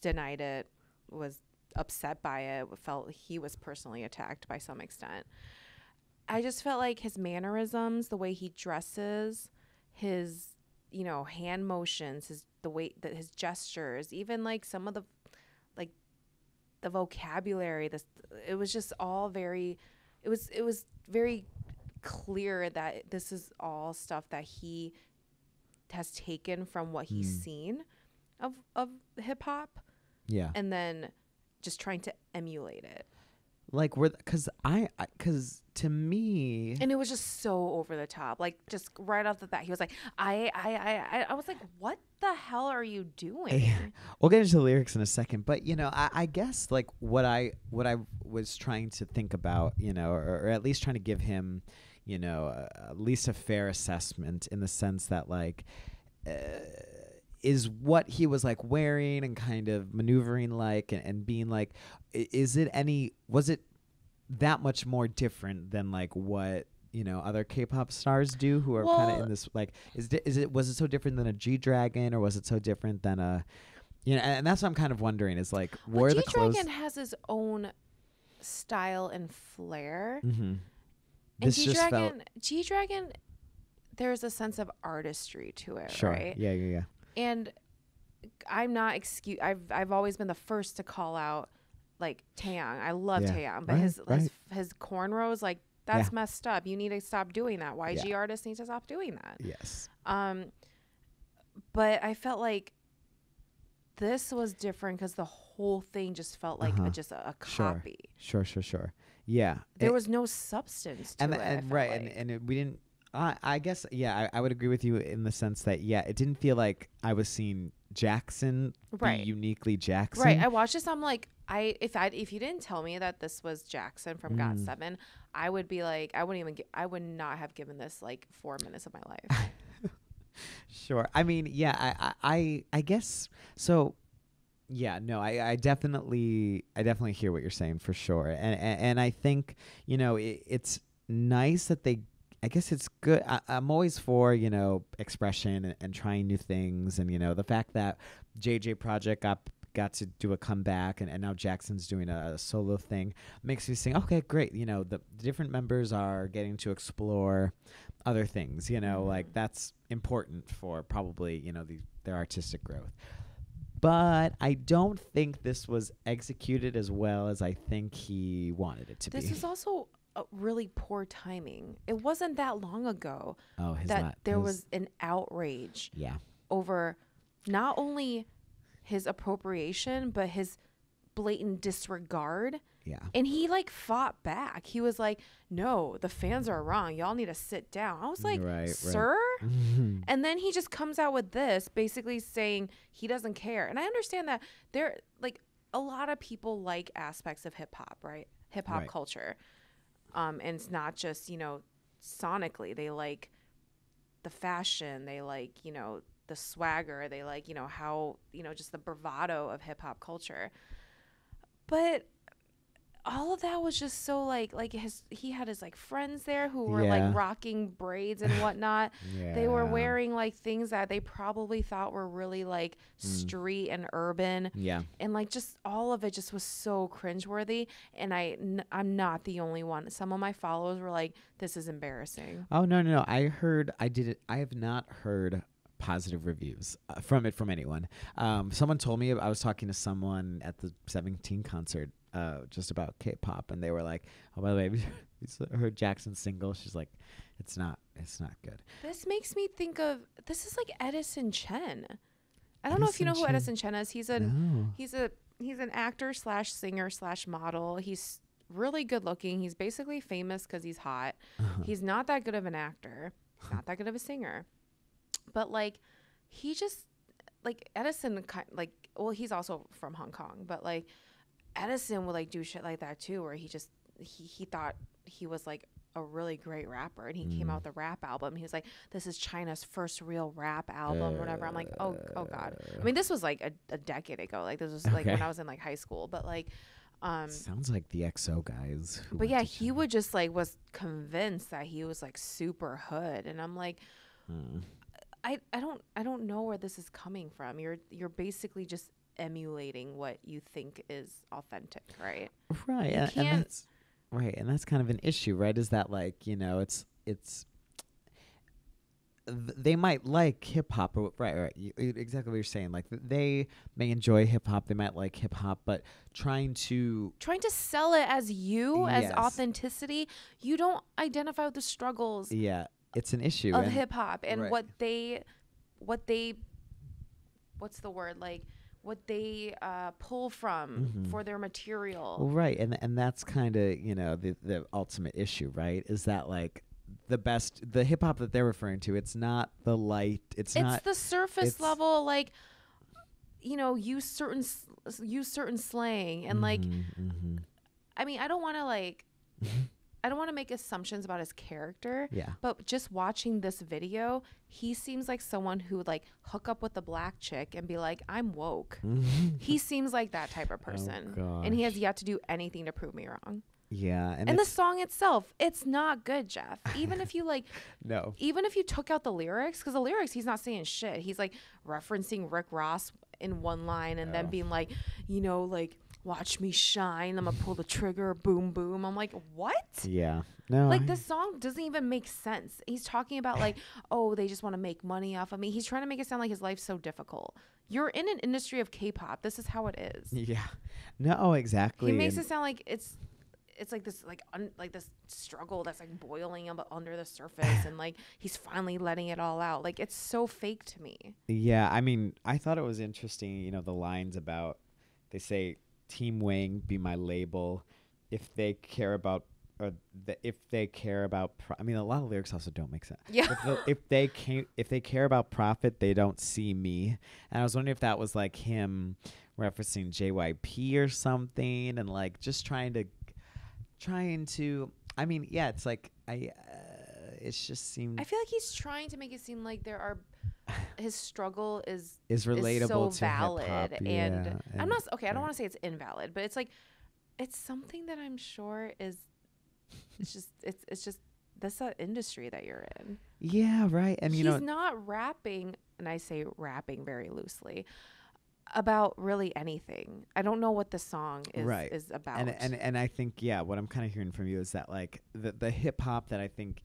denied it, was upset by it, felt he was personally attacked by some extent. I just felt like his mannerisms, the way he dresses, his, you know, hand motions, the way that his gestures, even like some of the vocabulary, it was just all very, it was very clear that this is all stuff that he has taken from what he's seen of hip hop. Yeah. And then just trying to emulate it. Like, because to me, and it was just so over the top. Like, just right off the bat, he was like, I was like, what the hell are you doing? We'll get into the lyrics in a second, but you know, I guess like what I was trying to think about, you know, or at least trying to give him, you know, at least a fair assessment in the sense that like. Is what he was like wearing and kind of maneuvering like and being like, was it that much more different than like what, you know, other K-pop stars do who are kind of in this, like, was it so different than a G-Dragon, or was it so different than a, you know, and that's what I'm kind of wondering is like, were the clothes. G-Dragon has his own style and flair. Mm-hmm. And G-Dragon, there's a sense of artistry to it, sure. right? Yeah. And I'm not I've always been the first to call out like Taeyang. I love Taeyang, but his cornrows, like, that's messed up. You need to stop doing that. YG artists need to stop doing that. Yes. But I felt like this was different because the whole thing just felt like just a copy. Sure. Yeah. There was no substance to it. And we didn't. I guess, I would agree with you in the sense that, it didn't feel like I was seeing Jackson be uniquely Jackson. Right. I watched this. I'm like, if you didn't tell me that this was Jackson from GOT7, I would be like, I would not have given this like 4 minutes of my life. Sure. I mean, I guess so. Yeah, no, I definitely hear what you're saying for sure. And I think, you know, it's nice that I guess it's good. I'm always for, you know, expression and trying new things. And, you know, the fact that JJ Project got to do a comeback and now Jackson's doing a solo thing makes me think, okay, great. You know, the different members are getting to explore other things, you know, like that's important for probably, you know, their artistic growth. But I don't think this was executed as well as I think he wanted it to be. This is also really poor timing. It wasn't that long ago there was an outrage over not only his appropriation but his blatant disregard. And he like fought back. He was like, no, the fans are wrong, y'all need to sit down. I was like, sir? And then he just comes out with this basically saying he doesn't care. And I understand that there, like, a lot of people like aspects of hip-hop, right? Hip-hop culture. And it's not just, you know, sonically. They like the fashion. They like, you know, the swagger. They like, you know, how, you know, just the bravado of hip hop culture. But all of that was just so like he had his like friends there who were like rocking braids and whatnot. They were wearing like things that they probably thought were really like street and urban. And like just all of it just was so cringeworthy. And I'm not the only one. Some of my followers were like, this is embarrassing. Oh, no. I have not heard positive reviews from anyone. Someone told me, I was talking to someone at the 17 concert just about K-pop, and they were like, oh, by the way, we heard Jackson's single. She's like, it's not good. This makes me think of, this is like Edison Chen. I don't know if you know who Edison Chen is. He's an actor / singer / model. He's really good looking. He's basically famous because he's hot. He's not that good of an actor. He's not that good of a singer. But like, he just like Edison like, well, he's also from Hong Kong, but like Edison would like do shit like that too, where he just he thought he was like a really great rapper, and he came out with a rap album. He was like, this is China's first real rap album or whatever. I'm like, oh god. I mean, this was like a decade ago. Like, this was like when I was in like high school, but like sounds like the XO guys. But yeah, he would just like was convinced that he was like super hood, and I'm like, I don't know where this is coming from. You're basically just emulating what you think is authentic, right? Right. And that's right. And that's kind of an issue, right? Is that like, you know, it's they might like hip hop, right. Exactly what you're saying. Like, they may enjoy hip hop, they might like hip hop, but trying to sell it as as authenticity, you don't identify with the struggles. Yeah, it's an issue of hip hop and right. what they what's the word, like what they pull from for their material. Well, right, and that's kind of, you know, the ultimate issue, right? Is that like the hip hop that they're referring to, it's not the light, it's not the surface level, like, you know, use certain slang and like I mean, I don't want to like I don't want to make assumptions about his character, but just watching this video, he seems like someone who would like hook up with a black chick and be like, I'm woke. He seems like that type of person, and he has yet to do anything to prove me wrong. Yeah, and the song itself, it's not good, Jeff. Even if you like, no, even if you took out the lyrics, because the lyrics, he's not saying shit. He's like referencing Rick Ross in one line, and then being like, you know, like, watch me shine, I'm gonna pull the trigger, boom boom. I'm like, what? Yeah, no, like, this song doesn't even make sense. He's talking about like, oh, they just want to make money off of me. He's trying to make it sound like his life's so difficult. You're in an industry of K-pop, this is how it is. Yeah, no, exactly. He makes it sound like it's like this like this struggle that's like boiling under the surface, and like he's finally letting it all out. Like, it's so fake to me. Yeah, I mean, I thought it was interesting, you know, the lines about, they say, Team Wing be my label, if they care about I mean, a lot of lyrics also don't make sense. Yeah. If they care about profit, they don't see me. And I was wondering if that was like him referencing JYP or something, and like just trying to I mean, yeah, it's like it just seemed, I feel like he's trying to make it seem like his struggle is relatable, so to valid, hip-hop, and I'm not okay. I don't want to say it's invalid, but it's like, it's something that I'm sure is, it's just that's that industry that you're in. Yeah, right. And he's not rapping, and I say rapping very loosely, about really anything. I don't know what the song is about. And I think, yeah, what I'm kind of hearing from you is that like the hip hop that I think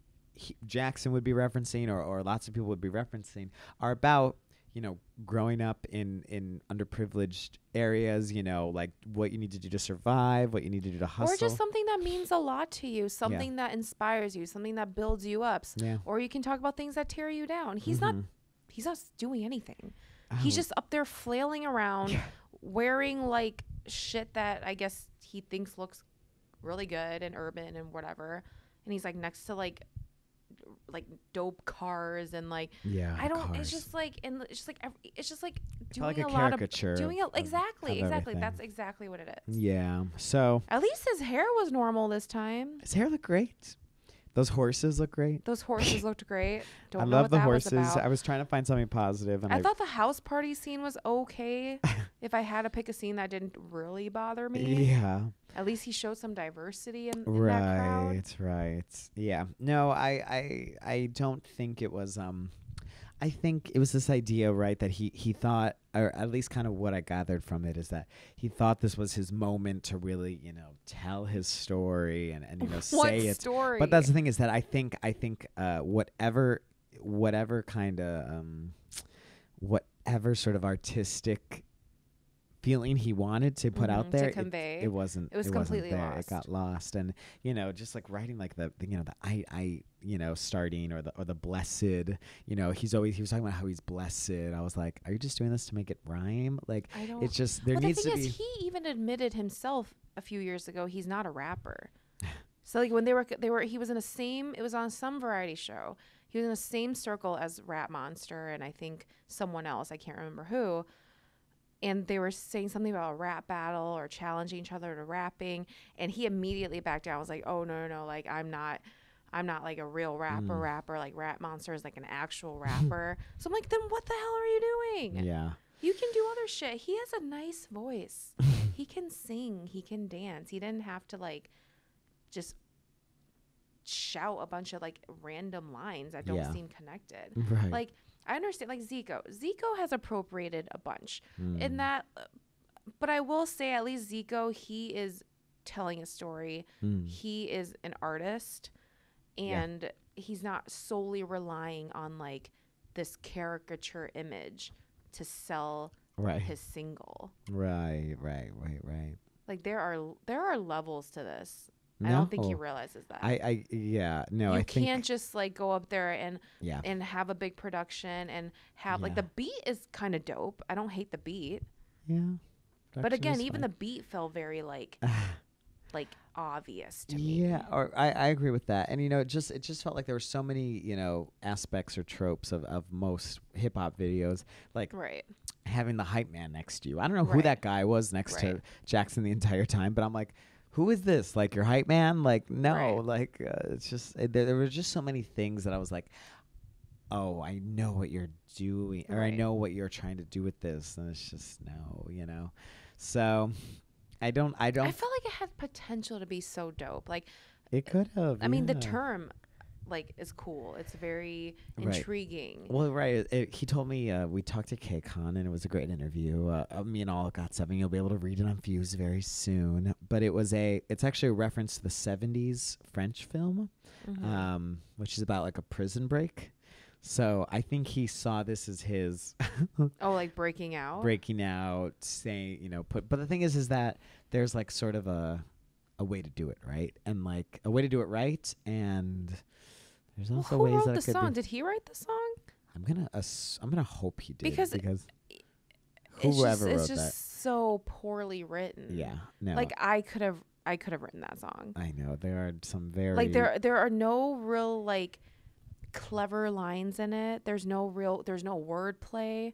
Jackson would be referencing, or lots of people would be referencing, are about, you know, growing up in underprivileged areas, you know, like what you need to do to survive, what you need to do to hustle. Or just something that means a lot to you, something that inspires you, something that builds you up. Yeah. Or you can talk about things that tear you down. He's not doing anything. He's just up there flailing around, wearing like shit that I guess he thinks looks really good and urban and whatever. And he's like next to like dope cars and like, I don't cars. It's just like doing like a lot of exactly that's exactly what it is. Yeah. So at least his hair was normal this time. His hair looked great. Those horses look great. Those horses looked great. I love the horses. I was trying to find something positive, and I thought the house party scene was okay. If I had to pick a scene that didn't really bother me, yeah. At least he showed some diversity in that crowd. Right. Yeah. No, I don't think it was. I think it was this idea, right, that he thought, or at least kind of what I gathered from it, is that he thought this was his moment to really, you know, tell his story and you know, say it. Story? But that's the thing, is that I think whatever kind of whatever sort of artistic feeling he wanted to put out there, to convey, it was completely there. lost. It got lost. And you know, just like writing like the you know, the I you know, starting or the blessed, you know, he was talking about how he's blessed. I was like, are you just doing this to make it rhyme? Like, it's just, there needs to be. He even admitted himself a few years ago he's not a rapper. So like when he was in it was on some variety show. He he was in the same circle as Rat Monster and I think someone else, I can't remember who. And they were saying something about a rap battle or challenging each other to rapping. And he immediately backed down. I was like, oh, no. Like, I'm not like a real rapper. Like, Rat Monster is like an actual rapper. So I'm like, then what the hell are you doing? Yeah. You can do other shit. He has a nice voice. He can sing. He can dance. He didn't have to, like, just shout a bunch of, like, random lines that don't seem connected. Right. Like, I understand, like Zico. Zico has appropriated a bunch in that, but I will say at least Zico, he is telling a story. He is an artist, and he's not solely relying on like this caricature image to sell his single. Right. Like there are levels to this. I don't think he realizes that. I can't just like go up there and have a big production and have like the beat is kind of dope. I don't hate the beat. Yeah. But again, even the beat felt very like like obvious to me. Yeah, or I agree with that. And it just felt like there were so many, aspects or tropes of most hip hop videos, like having the hype man next to you. I don't know who that guy was next to Jackson the entire time, but I'm like, who is this? Like your hype man? Like, no, like it's just, there were just so many things that I was like, oh, I know what you're doing, or I know what you're trying to do with this. And it's just, no, so I felt like it had potential to be so dope. Like it could have, I mean, the term like is cool. It's very intriguing. Well, he told me, we talked to Kcon and it was a great interview. Me and all GOT7, you'll be able to read it on Fuse very soon. But it's actually a reference to the 70s French film, which is about like a prison break. So I think he saw this as his like breaking out, saying, but the thing is that there's like sort of a way to do it right, and like a way to do it right, and there's also ways that the song? Did he write the song? I'm gonna hope he did, because whoever wrote that, it's just so poorly written. Yeah, no. Like I could have written that song. I know there are some very like there are no real like clever lines in it. There's no wordplay.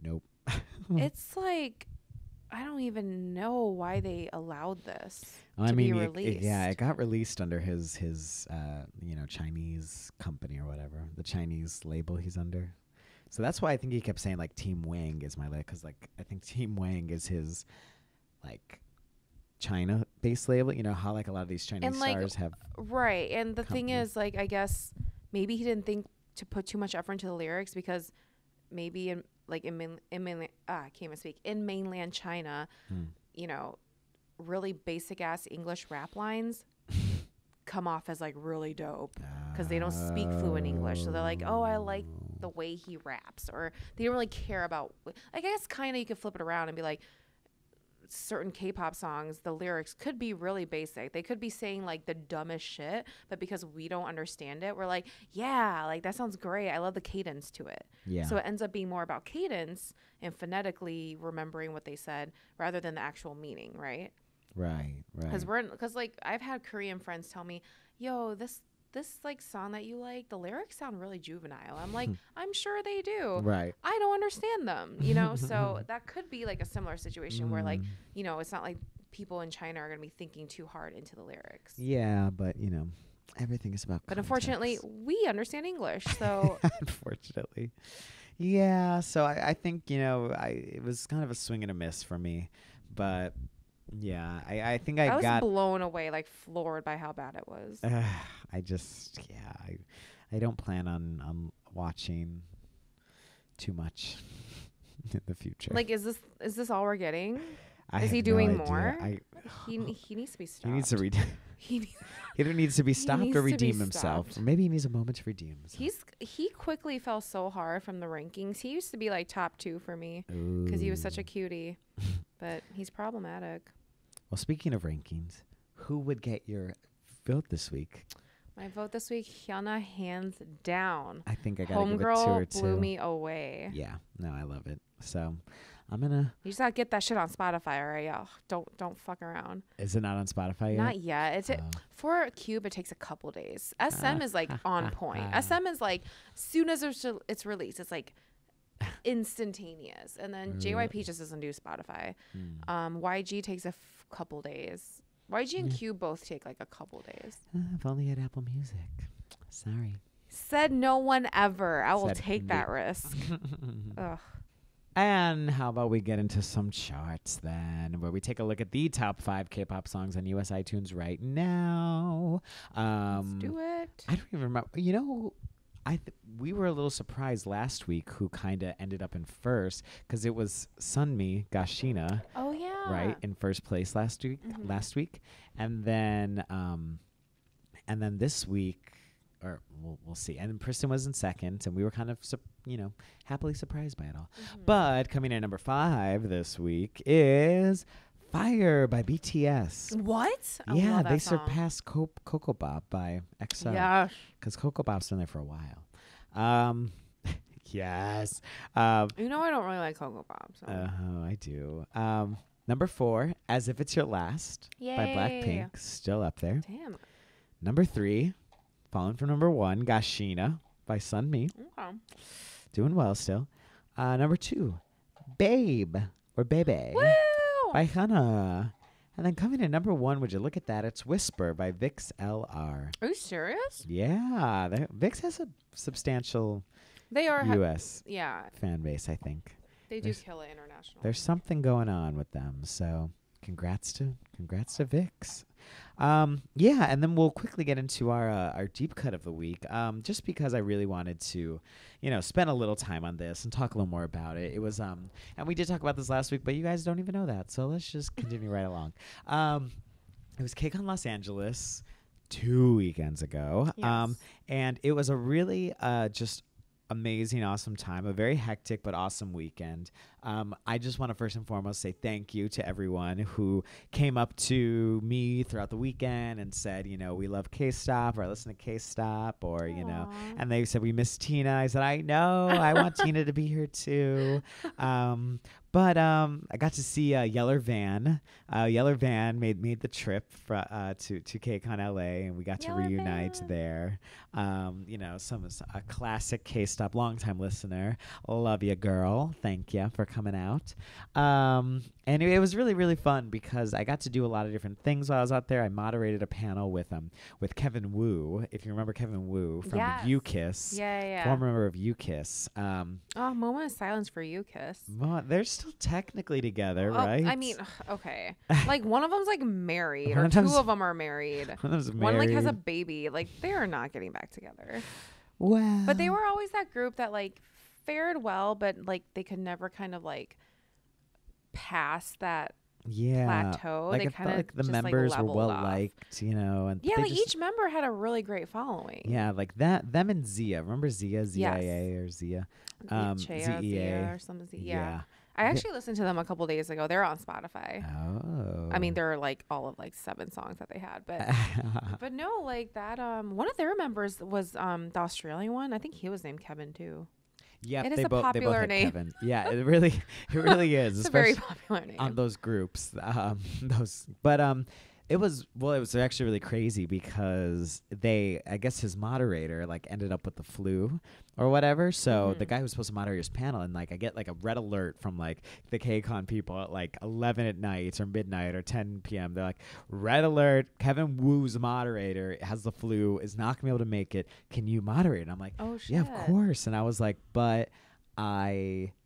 Nope. It's like I don't even know why they allowed this to be released. It got released under his Chinese company or whatever, the Chinese label he's under. So that's why I think he kept saying like Team Wang is my because like I think Team Wang is his like China-based label. You know how like a lot of these Chinese stars have and the thing is like I guess maybe he didn't think to put too much effort into the lyrics because maybe in mainland China, really basic ass English rap lines come off as like really dope because they don't speak fluent English. So they're like, oh, I like the way he raps, or they don't really care about. I guess kind of you could flip it around and be like, certain K-pop songs, the lyrics could be really basic. They could be saying like the dumbest shit, but because we don't understand it, we're like, yeah, like that sounds great. I love the cadence to it. Yeah. So it ends up being more about cadence and phonetically remembering what they said rather than the actual meaning, right? Right. Because like I've had Korean friends tell me, yo, this like song that you like, the lyrics sound really juvenile. I'm like, I'm sure they do. Right. I don't understand them, so that could be like a similar situation where like, it's not like people in China are going to be thinking too hard into the lyrics. Yeah, but everything is about But context. Unfortunately, we understand English, so. Unfortunately. Yeah, so I think, it was kind of a swing and a miss for me, but yeah, I think I got blown away, like floored by how bad it was. I don't plan on watching too much in the future. Like, is this all we're getting? Is he doing more? He needs to be stopped. He needs to he either needs to be stopped or redeem himself. Or maybe he needs a moment to redeem himself. He quickly fell so hard from the rankings. He used to be like top 2 for me because he was such a cutie, but he's problematic. Well, speaking of rankings, who would get your vote this week? My vote this week, HyunA, hands down. I think I gotta give it to her too. Homegirl blew me away. Yeah, no, I love it. So I'm gonna. You just gotta get that shit on Spotify, all right, y'all. Don't fuck around. Is it not on Spotify yet? Not yet. For Cube, it takes a couple days. SM is like on point. SM is like soon as it's released, it's like instantaneous. And then JYP just doesn't do Spotify. YG takes a couple days. YG and Cube both take like a couple days. I've only had Apple Music. Sorry. Said no one ever. I will take that risk. Ugh. And how about we get into some charts then, where we take a look at the top 5 K-pop songs on US iTunes right now. Let's do it. I don't even remember. You know, we were a little surprised last week who kind of ended up in first, because it was Sunmi, Gashina. Oh yeah. Right, in first place last week. And then this week, or we'll see. And then Priston was in second, and we were kind of, happily surprised by it all. But coming in number 5 this week is Fire by BTS. What? Yeah, they surpassed Coco Bop by EXO. Yeah. Because Coco Bop's been there for a while. Yes. I don't really like Coco Bop. So. I do. Number 4, As If It's Your Last by Blackpink. Still up there. Damn. Number 3, falling from number 1, Gashina by Sunmi. Okay. Doing well still. Number 2, Babe or Bebe Woo! by HyunA. And then coming in number 1, would you look at that? It's Whisper by Vixx LR. Are you serious? Yeah. Vixx has a substantial US fan base, I think. They do kill it international. There's something going on with them. So congrats to Vixx. And then we'll quickly get into our deep cut of the week, just because I really wanted to, spend a little time on this and talk a little more about it. It was, and we did talk about this last week, but you guys don't even know that, so let's just continue right along. It was Kcon Los Angeles 2 weekends ago, and it was a really just amazing, awesome time, a very hectic but awesome weekend. I just want to first and foremost say thank you to everyone who came up to me throughout the weekend and said, we love K-Stop, or I listen to K-Stop, or, and they said, we miss Tina. I said, I know, I want Tina to be here too. But I got to see Yeller Van. Yeller Van made the trip to Kcon LA, and we got to reunite there. A classic K-Stop, longtime listener. Love you, girl. Thank you for coming out. And it was really, really fun because I got to do a lot of different things while I was out there. I moderated a panel with Kevin Wu, if you remember Kevin Wu from U-Kiss. Yeah. Former member of U-Kiss. Moment of silence for U-Kiss. They're still technically together, right? I mean, okay. Like one of them's like married, or 2 of them are married. One like has a baby. Like they are not getting back together. Well, but they were always that group that like fared well, but like they could never kind of like pass that plateau. Like they kind of like the members were well liked, and like each member had a really great following. Yeah, like that. Them and Zia. Remember Zia? ZIA or Zia? Zia or something. Yeah. I actually listened to them a couple days ago. They're on Spotify. Oh. I mean, they're like all of like 7 songs that they had, but no, like that. One of their members was the Australian one. I think he was named Kevin too. Yeah, it is a popular name. Kevin. Yeah, it really is. It's a very popular name on those groups. It was actually really crazy because I guess his moderator like ended up with the flu or whatever. So the guy who was supposed to moderate his panel, and like I get like a red alert from like the Kcon people at like 11 at night or midnight or 10 p.m. They're like, red alert, Kevin Wu's moderator has the flu, is not gonna be able to make it. Can you moderate? And I'm like, oh shit. Yeah, of course. And I was like, but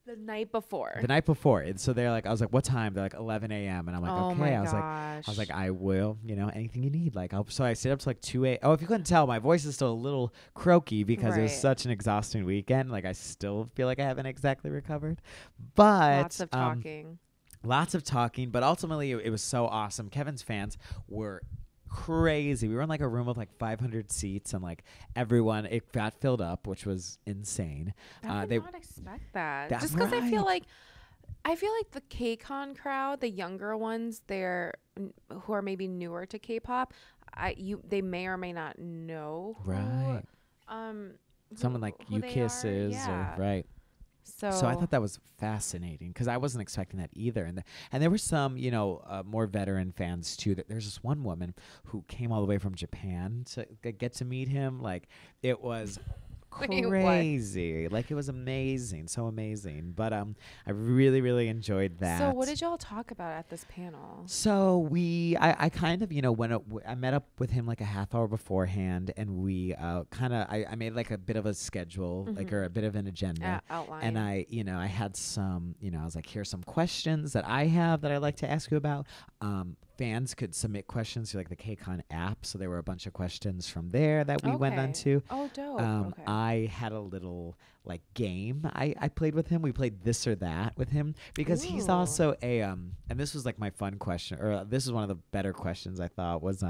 the night before. And so they're like, I was like, what time? They're like 11 a.m. And I'm like, okay. I was like, I will, anything you need. Like, so I stayed up to like 2 a.m. Oh, if you couldn't tell, my voice is still a little croaky because it was such an exhausting weekend. Like, I still feel like I haven't exactly recovered. But lots of talking. But ultimately, it was so awesome. Kevin's fans were crazy. We were in like a room with like 500 seats, and like everyone, it got filled up, which was insane. I did not expect that. Just because I feel like the Kcon crowd, the younger ones, who are maybe newer to K-pop, they may or may not know someone like U-Kiss is, or right. So I thought that was fascinating because I wasn't expecting that either. And there were some, more veteran fans too. That there's this one woman who came all the way from Japan to get to meet him. Like it was Wait, what? crazy. Like it was amazing, so amazing. But I really, really enjoyed that. So what did y'all talk about at this panel? So I kind of, I met up with him like a half hour beforehand, and we I made like a bit of a schedule, like or a bit of an agenda Outline. and I had some, I was like, here's some questions that I have that I'd like to ask you about. Fans could submit questions to like the Kcon app, so there were a bunch of questions from there that we went on to. Oh, dope. Okay. I had a little like game I played with him. We played this or that with him because he's also and this was like my fun question, or this is one of the better questions I thought was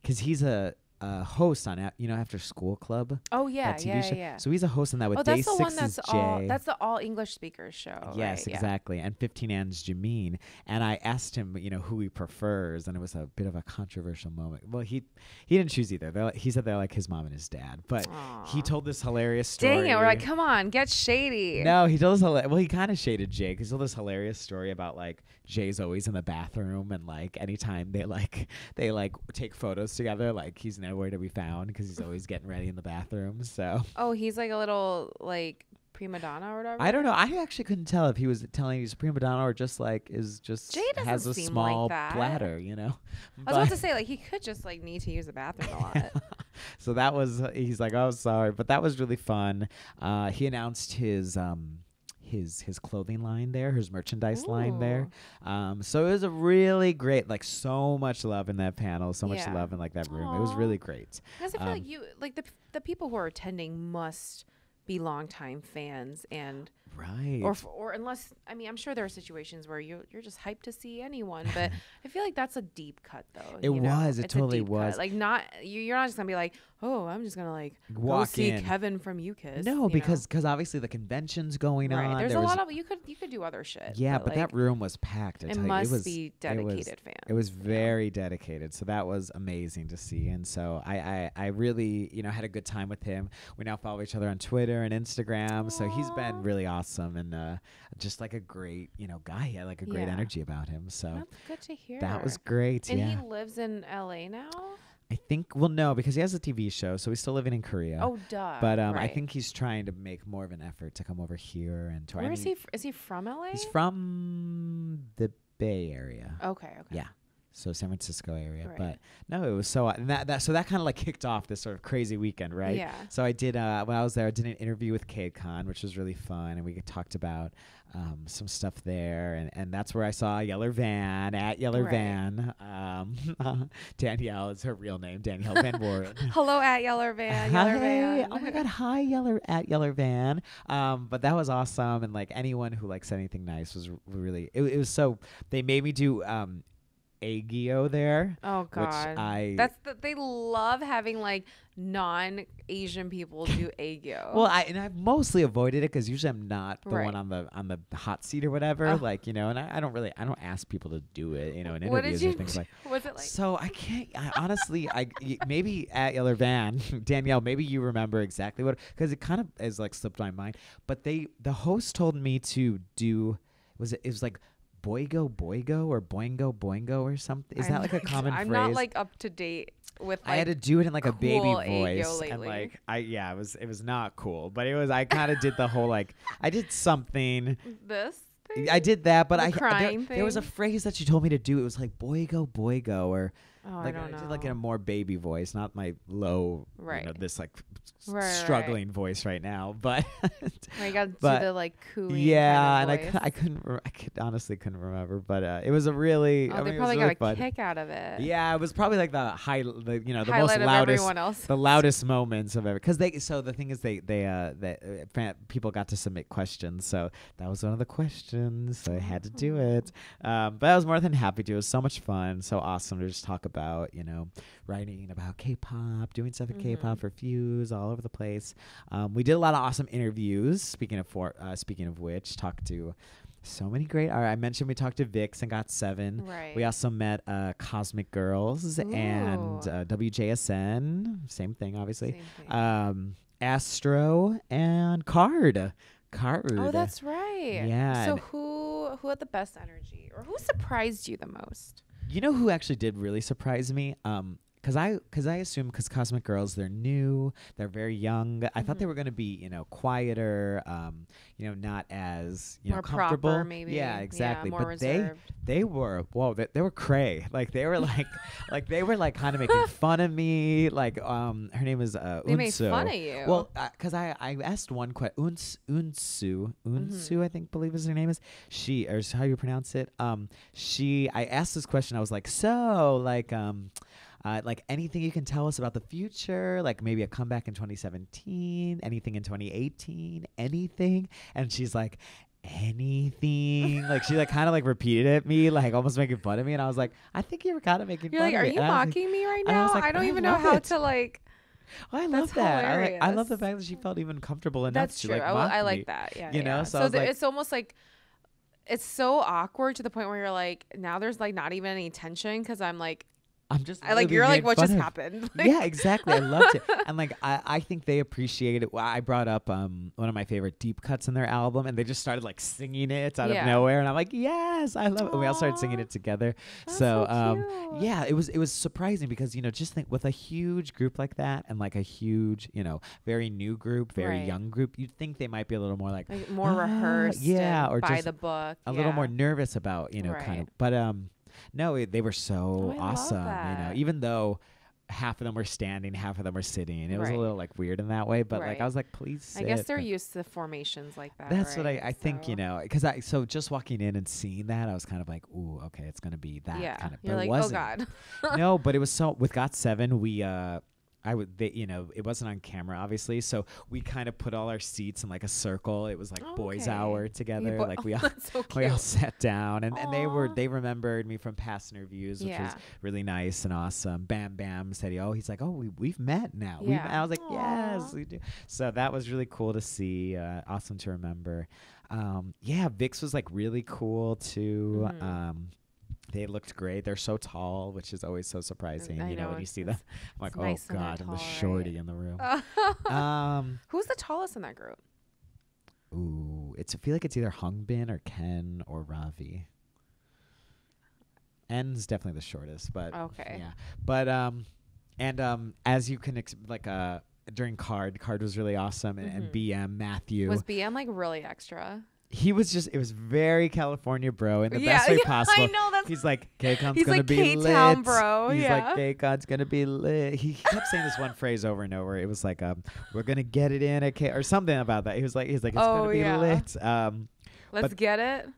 because he's a host on After School Club. Oh yeah, that TV show. yeah. So he's a host on that with that's Day the one 6's that's Jay. that's the all English speakers show. Yes, right? exactly. And 15 Ann's Jameen. And I asked him, who he prefers, and it was a bit of a controversial moment. Well, he didn't choose either. He said they're like his mom and his dad. But he told this hilarious story. Dang it, we're like, come on, get shady. No, he told us he kind of shaded Jay because he told this hilarious story about like Jay's always in the bathroom, and like anytime they take photos together, like he's nowhere to be found because he's always getting ready in the bathroom. So he's like a little like prima donna or whatever. I don't know. I actually couldn't tell if he was telling he's a prima donna or just like Jay has a seem small like that. bladder, I was But- about to say like he could just like need to use the bathroom a lot. So that was he's like, oh sorry, but that was really fun. He announced his clothing line there, his merchandise line there. So it was a really great, like so much love in that panel, so much love in like that room. It was really great. Because I feel like you like the people who are attending must be longtime fans and right or unless I'm sure there are situations where you're just hyped to see anyone, but I feel like that's a deep cut though. It totally was. Like not you're not just gonna be like, oh, I'm just gonna like walk go see in. Kevin from UKISS. No, because obviously the convention's going on. There's a lot of you could do other shit. Yeah, but like, that room was packed. it must be dedicated fans. It was very dedicated, so that was amazing to see. And so I really had a good time with him. We now follow each other on Twitter and Instagram, so he's been really awesome and just like a great guy. He had like a great energy about him. So that's good to hear. That was great. And he lives in LA now. I think, no, because he has a TV show, so he's still living in Korea. Oh, duh. But right. I think he's trying to make more of an effort to come over here and tour. Where is he? Is he from LA? He's from the Bay Area. Okay. Yeah. So San Francisco area. Right. But no, it was so that kind of like kicked off this sort of crazy weekend, right? Yeah. So I did when I was there, I did an interview with Kcon, which was really fun, and we talked about some stuff there, and that's where I saw Yeller Van at Yeller Van. Danielle is her real name, Danielle Van Warren. Hello at Yeller Van. Yeller Van. Oh my God, hi Yeller at Yeller Van. But that was awesome, and like anyone who likes anything nice was really. It was so they made me do. Agio there. Oh God, they love having like non-Asian people do Agio. Well, I've mostly avoided it because usually I'm not the one on the hot seat or whatever. Like and I don't ask people to do it. In interviews what did you or things like. Was it like? So I can't. Honestly, maybe at Yeller Van, Danielle, maybe you remember exactly what because it kind of is like slipped my mind. But the host told me to do. It was like. Boigo or boingo or something. Is that like a common phrase? I'm not like up to date with. Like, I had to do it in like a baby cool voice, and like it was not cool, but it was. I kind of did the whole like I did something. This thing? I did that, but there was a phrase that she told me to do. It was like boigo or. I don't know. Did like in a more baby voice, not my low, this like struggling voice right now. But I got to do the like cooing. Yeah, kind of and voice. I honestly couldn't remember. But it was a really. They probably got really a fun. kick out of it. Yeah, it was probably like the the highlight most loudest, everyone else. the loudest moments of ever. Because so the thing is people got to submit questions, so that was one of the questions. So I had to do it. But I was more than happy to. It was so much fun, so awesome to just talk about writing about K-pop, doing stuff with K-pop reviews all over the place. We did a lot of awesome interviews. Speaking of which, talked to so many great. I mentioned we talked to Vixx and GOT7. Right. We also met Cosmic Girls and WJSN. Same thing, obviously. Same thing. Astro and Card. card. Oh, that's right. Yeah. So who had the best energy, or who surprised you the most? You know who actually did really surprise me? Cause I assume because Cosmic Girls, they're new, they're very young. I thought they were gonna be quieter, not as more comfortable. proper, maybe. Yeah, exactly. Yeah, more but reserved. they were they were cray. Like they were like they were like kind of making fun of me. Like her name is Unsu. They made fun of you. Well, cause I asked one question. Unsu, I think believe is her name is. She or is how you pronounce it. I asked this question. I was like, so like anything you can tell us about the future, like maybe a comeback in 2017, anything in 2018, anything. And she's like, anything. Like she like kind of like repeated it me, like almost making fun of me. And I was like, I think you were kind of making You're fun like, of are me. you mocking me right now? Like, I don't even know love how it. to like. Well, I love that. I love the hilarious. fact that she felt even comfortable enough That's to true. like I mock like me. that. Yeah. You know, yeah. so I was like, it's almost like it's so awkward to the point where you're like, now there's like not even any tension because I'm like. I'm just I like really you're like made what fun just of. happened. Like, Yeah, exactly. I loved it. And like I think they appreciate it. Well, I brought up one of my favorite deep cuts in their album, and they just started like singing it out of nowhere, and I'm like, yes, I love it. And we all started singing it together. That's So cute. yeah, it was surprising because just think with a huge group like that and like a huge very new group, very Right. young group, you'd think they might be a little more like more rehearsed, yeah, and or by just the book, a little more nervous about kind Right. of, but no, they were so Oh, I love awesome. that. Even though half of them were standing, half of them were sitting. It was a Right. little like weird in that way, but like Right. I was like, please sit. I guess they're But used to formations like that. that's what right? I think, So- because so just walking in and seeing that, I was kind of like, ooh, okay, it's gonna be that Yeah, kind of. you're But like, it oh wasn't. god. No, but it was so with GOT7, we it wasn't on camera obviously, so we kind of put all our seats in like a circle. It was like boys Okay. hour together. Like we all That's so we all cute. sat down and Aw. they remembered me from past interviews, which was Yeah. really nice and awesome. Bam Bam said, he's like, we've met now. Yeah. I was like, yes, Aw. we do. So that was really cool to see. Awesome to remember. Yeah, Vixx was like really cool too. Mhm. They looked great. They're so tall, which is always so surprising. I know, When you it's- see them, I'm like, it's nice oh when they're god, I'm the tall, right? shorty in the room. Who's the tallest in that group? Ooh, I feel like it's either Hungbin or Ken or Ravi. N's definitely the shortest, but Okay. yeah. But as you can during card was really awesome, and Mhm. BM Matthew Was BM like really extra? he was it was very California bro in the Yeah, best way yeah, possible. I know, that's- He's like, Kcon's He's gonna like be K-Town lit. bro, He's yeah. like, Kcon's gonna be lit. He kept saying this one phrase over and over. It was like, we're gonna get it in at K or something about that. He's like, it's Oh, gonna be yeah. lit. Let's but- get it.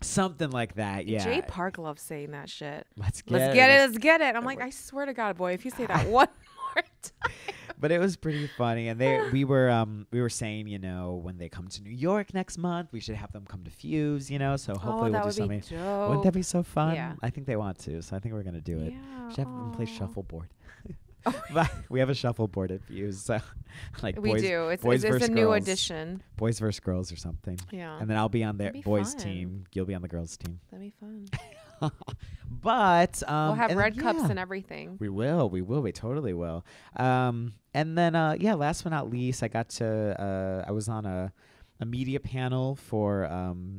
Something like that. Yeah. Jay Park loves saying that shit. Let's get Let's it. get it. Let's get it. I'm like, I swear to God, boy, if you say that one more time. But it was pretty funny, and we were saying, when they come to New York next month, we should have them come to Fuse, so hopefully that we'll do would be something. dope. Wouldn't that be so fun? Yeah. I think they want to, so I think we're gonna do it. Yeah, We should have them play aw. shuffleboard. But we have a shuffleboard at Fuse, so like We boys, do. boys It's versus a new girls. addition. Boys versus girls or something. Yeah. And then I'll be on the That'd be boys fun. team. You'll be on the girls team. That'd be fun. But We'll have and red then, cups yeah. and everything. We will. We totally will. And then, last but not least, I was on a media panel for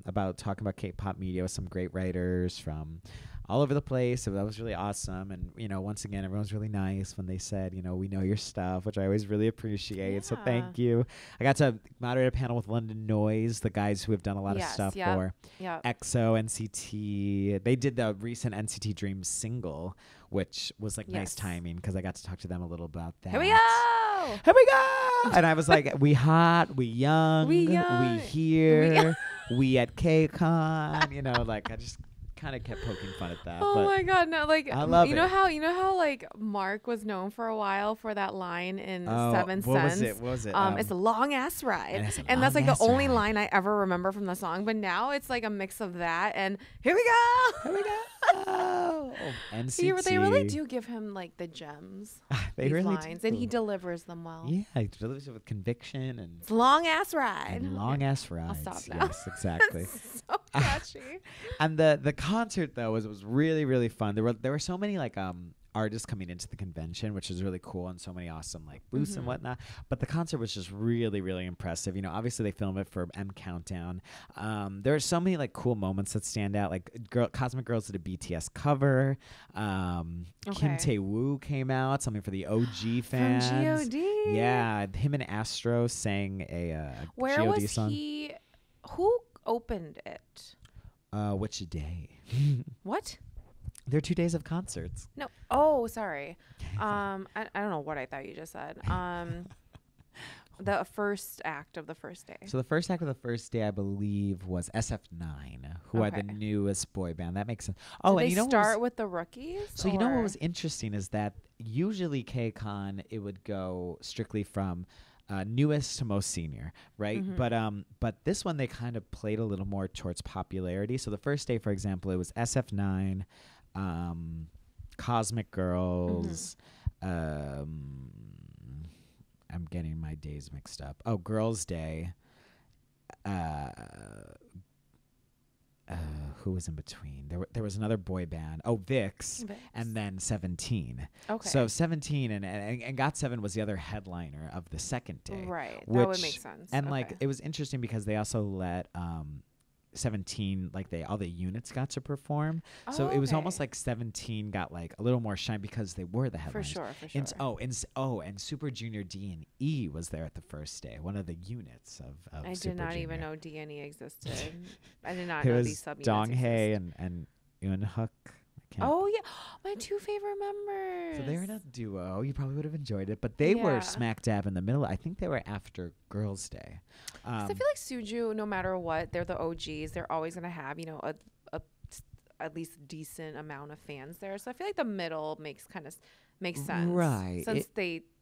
about talking about K-pop media with some great writers from all over the place. So that was really awesome. And, once again, everyone's really nice when they said, we know your stuff, which I always really appreciate. So thank you. I got to moderate a panel with London Noise, the guys who have done a lot of stuff for Yeah. EXO, NCT. They did the recent NCT Dream single, which was like nice Yes. timing because I got to talk to them a little about that. Here we go. Here we go. And I was like, we hot, we young, We we young. here, we at Kcon. Like I just kind of kept poking fun at that. Oh but my God! No, like I love you know it. how like Mark was known for a while for that line in Seven what was Sense. it? What was it? It's a long ass and ride, it's a and that's like the long-ass only ride. line I ever remember from the song. But now it's like a mix of that and here we go. Here we go. NCT. They really do give him like the gems. They these really lines, and he do. delivers them well. Yeah, he delivers it with conviction and It's a long ass ride. long ass rides. stop now. Yes, exactly. So catchy. And the concert though was really really fun. There were so many like artists coming into the convention, which was really cool, and so many awesome like booths and whatnot. But the concert was just really, really impressive. You know, obviously they filmed it for M Countdown. There are so many like cool moments that stand out. Like Cosmic Girls did a BTS cover. Kim Tae-woo came out, something for the OG fans. From GOD. Yeah, him and Astro sang a Where GOD was song. he? Who opened it? Which day? What? There are 2 days of concerts. No. Oh, sorry. I don't know what I thought you just said. The first act of the first day. So the first act of the first day, I believe, was SF9, who are the newest boy band. That makes sense. Oh, Did and they you know start with the rookies? So you know what was interesting is that usually Kcon it would go strictly from newest to most senior, right? But this one they kind of played a little more towards popularity. So the first day, for example, it was SF9, Cosmic Girls. I'm getting my days mixed up. Oh, Girls' Day. Who was in between? There was another boy band. Oh, Vixx. And then 17. Okay. So 17 and GOT7 was the other headliner of the second day. Right. That would make sense. And like it was interesting because they also let 17 like all the units got to perform. So it was almost like 17 got like a little more shine because they were the headliners. For sure. And Super Junior D&E was there at the first day, one of the units of I Super did not Junior. even know D&E existed. I did not it know was these subunits Donghae exist. and Hyun-ah. Oh yeah, my two favorite members. So they were in a duo. You probably would have enjoyed it, but they were smack dab in the middle. I think they were after Girls' Day. I feel like Suju, no matter what, they're the OGs. They're always gonna have a at least decent amount of fans there. So I feel like the middle makes sense, right? Since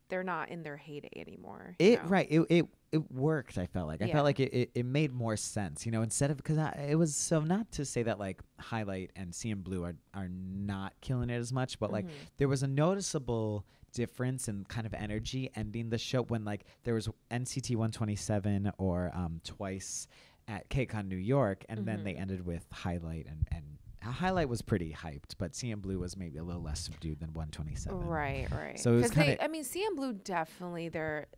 they're not in their heyday anymore. Right. It worked. I felt like it made more sense, instead of, because it was, so not to say that like Highlight and CN Blue are not killing it as much, but like there was a noticeable difference in kind of energy ending the show when like there was NCT 127 or Twice at Kcon New York, and then they ended with Highlight and Highlight was pretty hyped, but CN Blue was maybe a little less subdued than 127. Right. So it was kind of, CN Blue definitely, they're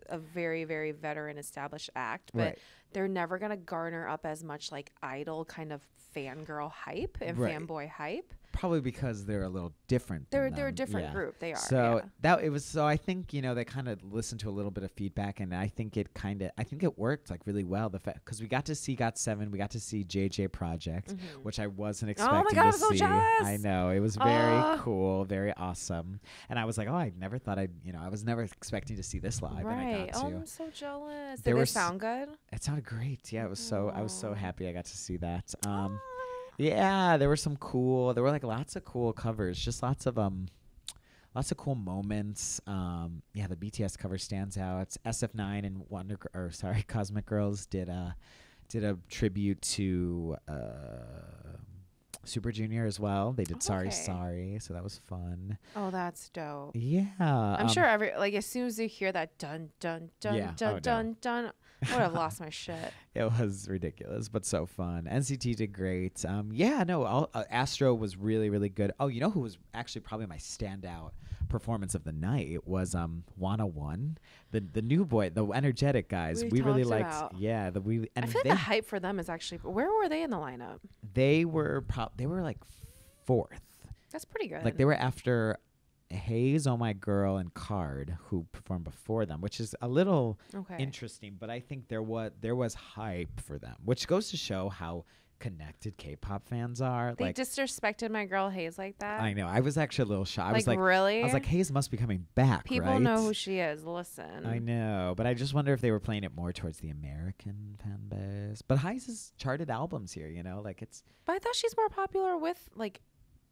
a very, very veteran established act, but they're never going to garner up as much like idol kind of fangirl hype and fanboy hype. Probably because they're a little different. They're a different group. They are. So So I think they kind of listened to a little bit of feedback, and I think it worked like really well. Because we got to see GOT7, we got to see JJ Project, which I wasn't expecting. Oh my God, to I'm so see. jealous. I know, it was very cool, very awesome, and I was like, I never thought I was never expecting to see this live, and I got to. I'm so jealous. Did it sound good? It sounded great. Yeah, it was I was so happy I got to see that. Yeah, there were like lots of cool covers, just lots of cool moments. The BTS cover stands out. SF9 and Cosmic Girls did a tribute to Super Junior as well. They did Sorry, so that was fun. Oh, that's dope. Yeah. I'm sure as soon as you hear that dun dun dun dun dun dun, I would have lost my shit. It was ridiculous, but so fun. NCT did great. Astro was really, really good. Oh, you know who was actually probably my standout performance of the night was HyunA, the new boy, the energetic guys. We really liked. About. Yeah, I feel like the hype for them is actually. Where were they in the lineup? They were like fourth. That's pretty good. Like they were after Hayes, Oh My Girl, and Card, who performed before them, which is a little interesting. But I think there was hype for them, which goes to show how connected K-pop fans are. They disrespected my girl Hayes like that. I know. I was actually a little shocked. I was like, really? I was like, Hayes must be coming back. People know who she is. Listen. I know, but I just wonder if they were playing it more towards the American fan base. But Hayes has charted albums here, like it's. But I thought she's more popular with like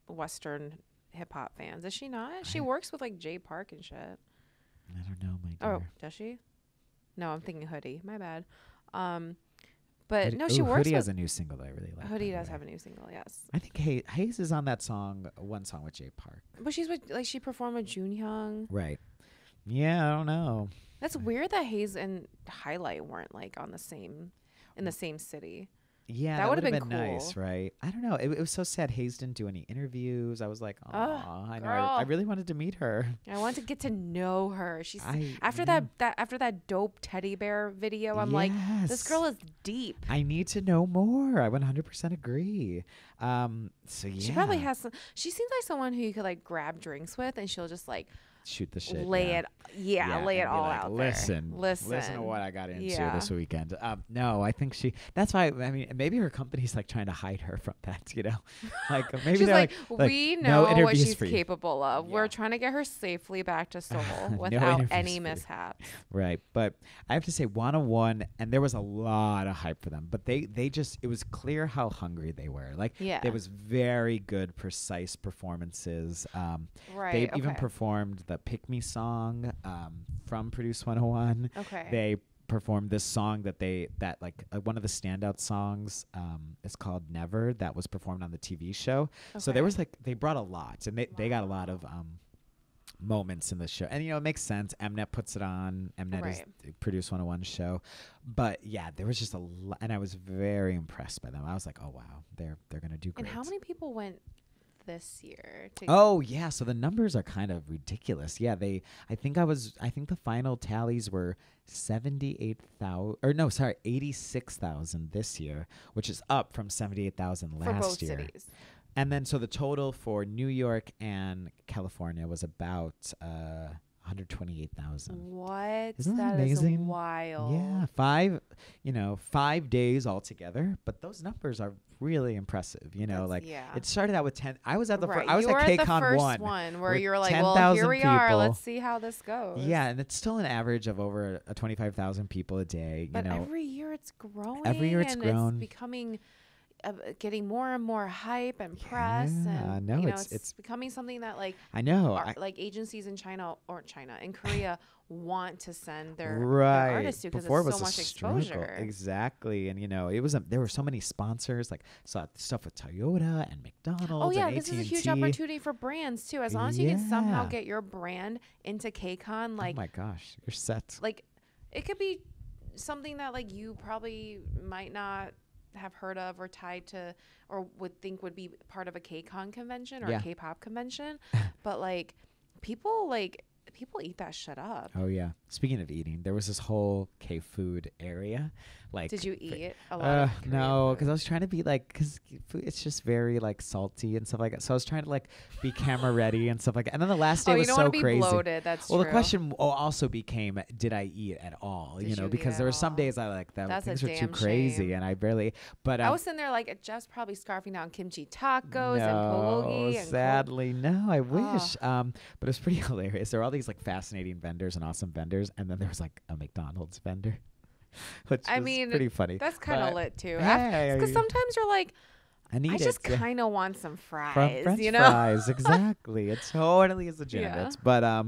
Western hip hop fans. Is she not? She works with like Jay Park and shit. I don't know, my dear. Oh, does she? No, I'm thinking Hoodie. My bad. But no, she works. Hoodie has a new single that I really like. Hoodie does have a new single, yes. I think Hayes is on that one song with Jay Park. But she's with she performed with Junyoung. Right. Yeah, I don't know. That's weird that Hayes and Highlight weren't like in the same city. Yeah, That that would would've have been been nice, cool. right? I don't know. It was so sad Hayes didn't do any interviews. I was like, oh, Ugh, I know. I girl. really wanted to meet her. I want to get to know her. She's I after know. that dope teddy bear video. I'm like, this Yes. girl is deep. I need to know more. I 100% agree. So yeah, She probably has some. She seems like someone who you could like grab drinks with, and she'll just like shoot the shit. lay yeah. it. Yeah, lay it and be all like, out listen, there. listen to what I got into Yeah. this weekend. No, I think that's why. I mean, maybe her company's like trying to hide her from that. Like maybe She's they're like, like, we no know what interviews she's for you." capable of. Yeah. We're trying to get her safely back to Seoul No without interviews any for you. mishaps. Right, but I have to say 101, and there was a lot of hype for them. But they just, it was clear how hungry they were. Like, Yeah. there was very good, precise performances. Right. They even okay. performed the "Pick Me" song from Produce 101. Okay. They performed this song that one of the standout songs is called "Never," that was performed on the TV show. So Okay. there was they brought a lot, and they got a lot of moments in the show, and it makes sense. Mnet puts it on. Mnet is Right. the Produce 101 show, but yeah, there was just a lot, and I was very impressed by them. I was like, oh wow, they're gonna do great. And how many people went this year? Oh yeah, so the numbers are kind of ridiculous. Yeah, I think the final tallies were 86,000 this year, which is up from 78,000 for last both year. cities. And then so the total for New York and California was about 128,000. What? Isn't that Is amazing? wild. Yeah, 5 days altogether, but those numbers are really impressive. Yeah. It started out with 10. I was at the Right. I was you were at the Kcon first 1 where with you were like, well, 10,000 here we are. people. Let's see how this goes. Yeah, and it's still an average of over 25,000 people a day. But every year it's growing. Every year it's grown. It's becoming, getting more and more hype and press. Yeah, and, no, it's becoming something that like I know. like agencies in in Korea want to send their Right. artists to because Before it it's was so a much struggle. exposure. Exactly. And it was there were so many sponsors, like stuff with Toyota and McDonald's. Oh yeah, and this is a huge AT&T. opportunity for brands too. As long as you can somehow Yeah. get your brand into Kcon, Oh like my gosh, you're set. like it could be something that like you probably might not have heard of or tied to or would think would be part of a Kcon convention or Yeah. a K-pop convention, but like people eat that shit up. Oh yeah. Speaking of eating, there was this whole K-food area. Like, Did you eat a lot of Korean no, food? because I was trying to be like, because it's just very like salty and stuff like that. So I was trying to like be camera ready and stuff like that. And then the last day you was don't so want to be crazy. bloated. That's Well, true. the question also became, did I eat at all? Did you eat Because at there were some all? days I like that That's a things were too damn crazy, shame. and I barely. But I was sitting there like Jeff's probably scarfing down kimchi tacos and bulgogi and cold- sadly, no. I wish. But it was pretty hilarious. There were all these like fascinating vendors and awesome vendors, and then there was like a McDonald's vendor, which I was mean, pretty funny. That's kind of But, lit too. hey, Because sometimes you're like, I need I just it. kind of want some From fries, French you know? fries, exactly. It totally is legitimate. Yeah. But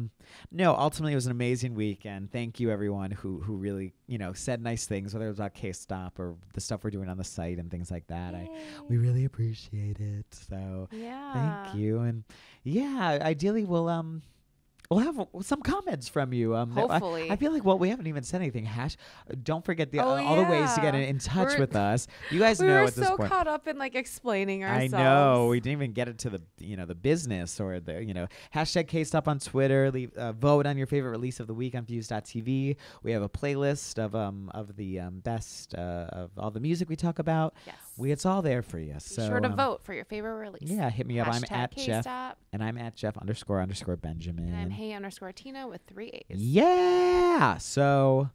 no, ultimately it was an amazing weekend. Thank you everyone who really, said nice things, whether it was about K-Stop or the stuff we're doing on the site and things like that. We really appreciate it. So Yeah. thank you. And yeah, ideally we'll have some comments from you. Hopefully. I feel like we haven't even said anything. Don't forget Oh, all the ways to get yeah. in touch We're- with us. You guys We know were at this so point. caught up in like explaining ourselves. I know we didn't even get into the the business or the hashtag Kstop on Twitter. Leave vote on your favorite release of the week on Views.tv. We have a playlist of the best of all the music we talk about. Yes. It's all there for you. Be So sure to vote for your favorite release. Yeah, hit me up. I'm Hashtag at Jeff, K-Stop, and I'm at Jeff__Benjamin. and I'm Hey_Tina with 3 A's. Yeah. So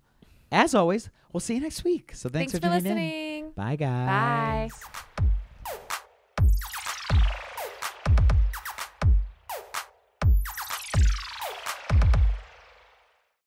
as always, we'll see you next week. So thanks Thanks for tuning in. listening. Bye guys. Bye.